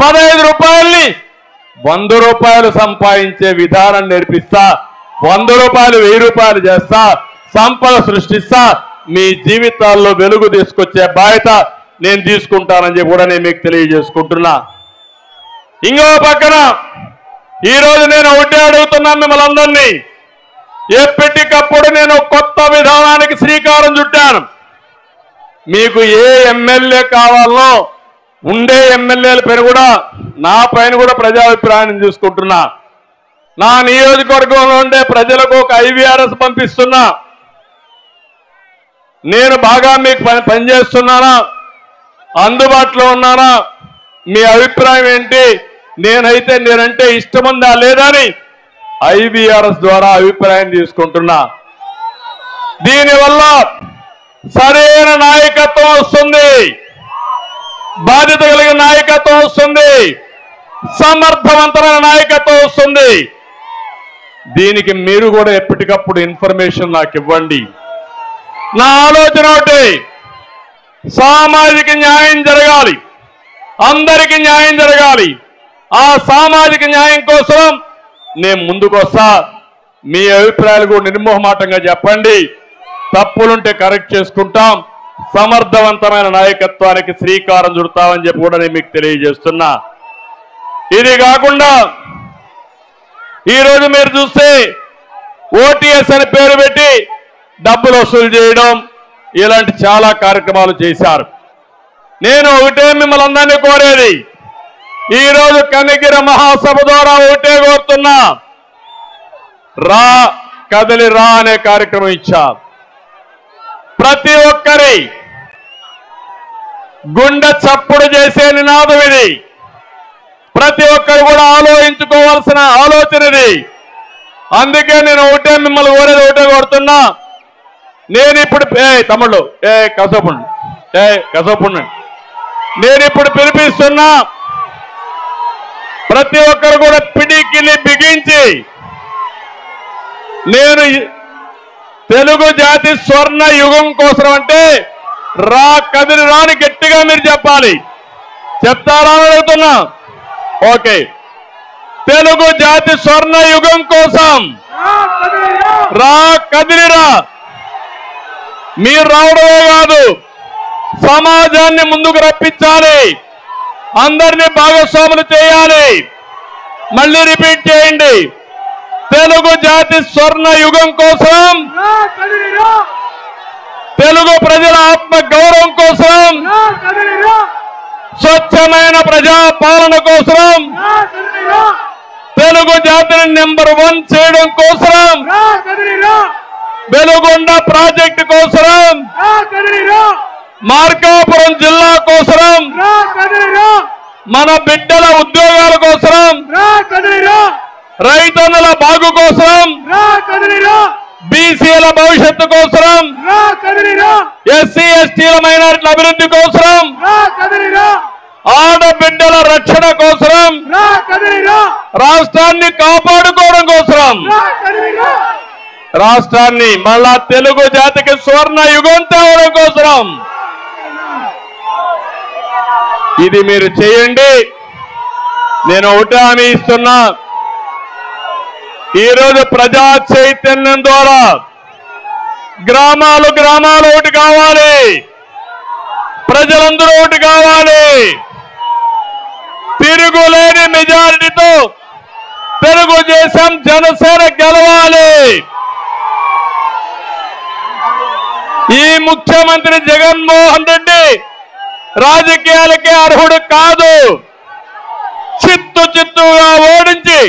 15 రూపాయల్ని 100 రూపాయలు సంపాదించే విధానం నేర్పిస్తా. 100 రూపాయలు 1000 రూపాయలు చేస్తా, సంపద సృష్టిస్తా, మీ జీవితాల్లో వెలుగు తీసుకొచ్చే బాధ్యత నేను తీసుకుంటానని చెప్పి కూడా నేను మీకు తెలియజేసుకుంటున్నా. ఇంకో పక్కన ఈరోజు నేను ఒకటే అడుగుతున్నాను మిమ్మల్ని అందరినీ. ఎప్పటికప్పుడు నేను కొత్త విధానానికి శ్రీకారం చుట్టాను. మీకు ఏ ఎమ్మెల్యే కావాలో ఉండే ఎమ్మెల్యేల పైన కూడా నా పైన కూడా ప్రజాభిప్రాయాన్ని తీసుకుంటున్నా. నా నియోజకవర్గంలో ఉండే ప్రజలకు ఒక IVRS పంపిస్తున్నా. నేను బాగా మీకు పనిచేస్తున్నానా, అందుబాటులో ఉన్నానా, మీ అభిప్రాయం ఏంటి, నేనంటే ఇష్టముందా లేదా అని IVRS ద్వారా అభిప్రాయం తీసుకుంటున్నా. దీనివల్ల సరైన నాయకత్వం వస్తుంది, బాధ్యత కలిగిన నాయకత్వం వస్తుంది, సమర్థవంతమైన నాయకత్వం వస్తుంది. దీనికి మీరు కూడా ఎప్పటికప్పుడు ఇన్ఫర్మేషన్ నాకు ఇవ్వండి. నా ఆలోచన ఒకటి, సామాజిక న్యాయం జరగాలి, అందరికీ న్యాయం జరగాలి. ఆ సామాజిక న్యాయం కోసం నేను ముందుకు వస్తా. మీ అభిప్రాయాలు కూడా నిర్మోహమాటంగా చెప్పండి. తప్పులుంటే కరెక్ట్ చేసుకుంటాం, సమర్థవంతమైన నాయకత్వానికి శ్రీకారం చుడతామని చెప్పి కూడా నేను మీకు తెలియజేస్తున్నా. ఇది కాకుండా ఈరోజు మీరు చూస్తే ఓటీఎస్ అని పేరు పెట్టి డబ్బులు వసూలు చేయడం ఇలాంటి చాలా కార్యక్రమాలు చేశారు. నేను ఒకటే మిమ్మల్ని అందరినీ కోరేది, ఈరోజు కనిగిరి మహాసభ ద్వారా ఒకటే కోరుతున్నా, రా కదిలి రా అనే కార్యక్రమం ఇచ్చారు. ప్రతి ఒక్కరి గుండె చప్పుడు చేసే నినాదం ఇది. ప్రతి ఒక్కరు కూడా ఆలోచించుకోవాల్సిన ఆలోచన ఇది. అందుకే నేను ఒకటే మిమ్మల్ని కోరేది, ఒకటే కోరుతున్నా, నేను ఇప్పుడు తమ్ముళ్ళు కసపుండి నేను ఇప్పుడు పిలిపిస్తున్నా, ప్రతి ఒక్కరు కూడా పిడికిలి బిగించి నేను తెలుగు జాతి స్వర్ణ యుగం కోసం అంటే రా కదిలి రాని గట్టిగా మీరు చెప్పాలి. చెప్తారా అని అడుగుతున్నా. ఓకే, తెలుగు జాతి స్వర్ణ యుగం కోసం రా కదిలిరా. మీరు రావడమే కాదు, సమాజాన్ని ముందుకు రప్పించాలి, అందరినీ భాగస్వాములు చేయాలి. మళ్ళీ రిపీట్ చేయండి, తెలుగు జాతి స్వర్ణ యుగం కోసం, తెలుగు ప్రజల ఆత్మ గౌరవం కోసం, స్వచ్ఛమైన ప్రజా పాలన కోసం, తెలుగు జాతిని నెంబర్ 1 చేయడం కోసం, వెలుగొండ ప్రాజెక్టు కోసం, మార్కాపురం జిల్లా కోసం, మన బిడ్డల ఉద్యోగాల కోసం, రైతన్నుల బాగు కోసం, బీసీల భవిష్యత్తు కోసం, ఎస్సీ ఎస్టీల మైనారిటీల అభివృద్ధి కోసం, ఆడబిడ్డల రక్షణ కోసం, రాష్ట్రాన్ని కాపాడుకోవడం కోసం, రాష్ట్రాన్ని మళ్ళా తెలుగు జాతికి స్వర్ణ యుగం తేవడం కోసం ఇది మీరు చేయండి. నేను ఒకటే హామీ ఇస్తున్నా, ఈరోజు ప్రజా చైతన్యం ద్వారా గ్రామాలు ఒకటి కావాలి, ప్రజలందరూ ఒకటి కావాలి. తిరుగులేని మెజారిటీతో తెలుగుదేశం జనసేన గెలవాలి. ఈ ముఖ్యమంత్రి జగన్మోహన్ రెడ్డి రాజకీయాలకే అర్హుడు కాదు. చిత్తుగా ఓడించి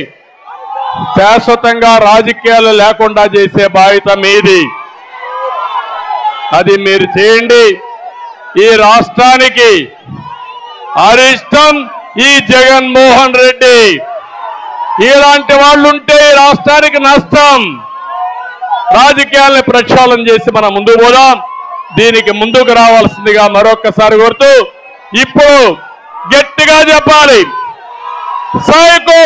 శాశ్వతంగా రాజకీయాలు లేకుండా చేసే బాధ్యత మీది. అది మీరు చేయండి. ఈ రాష్ట్రానికి అరిష్టం ఈ జగన్మోహన్ రెడ్డి. ఇలాంటి వాళ్ళుంటే ఈ రాష్ట్రానికి నష్టం. రాజకీయాలను ప్రక్షాళన చేసి మనం ముందుకు పోదాం. దీనికి ముందుకు రావాల్సిందిగా మరొక్కసారి కోరుతూ ఇప్పుడు గట్టిగా చెప్పాలి, సైకో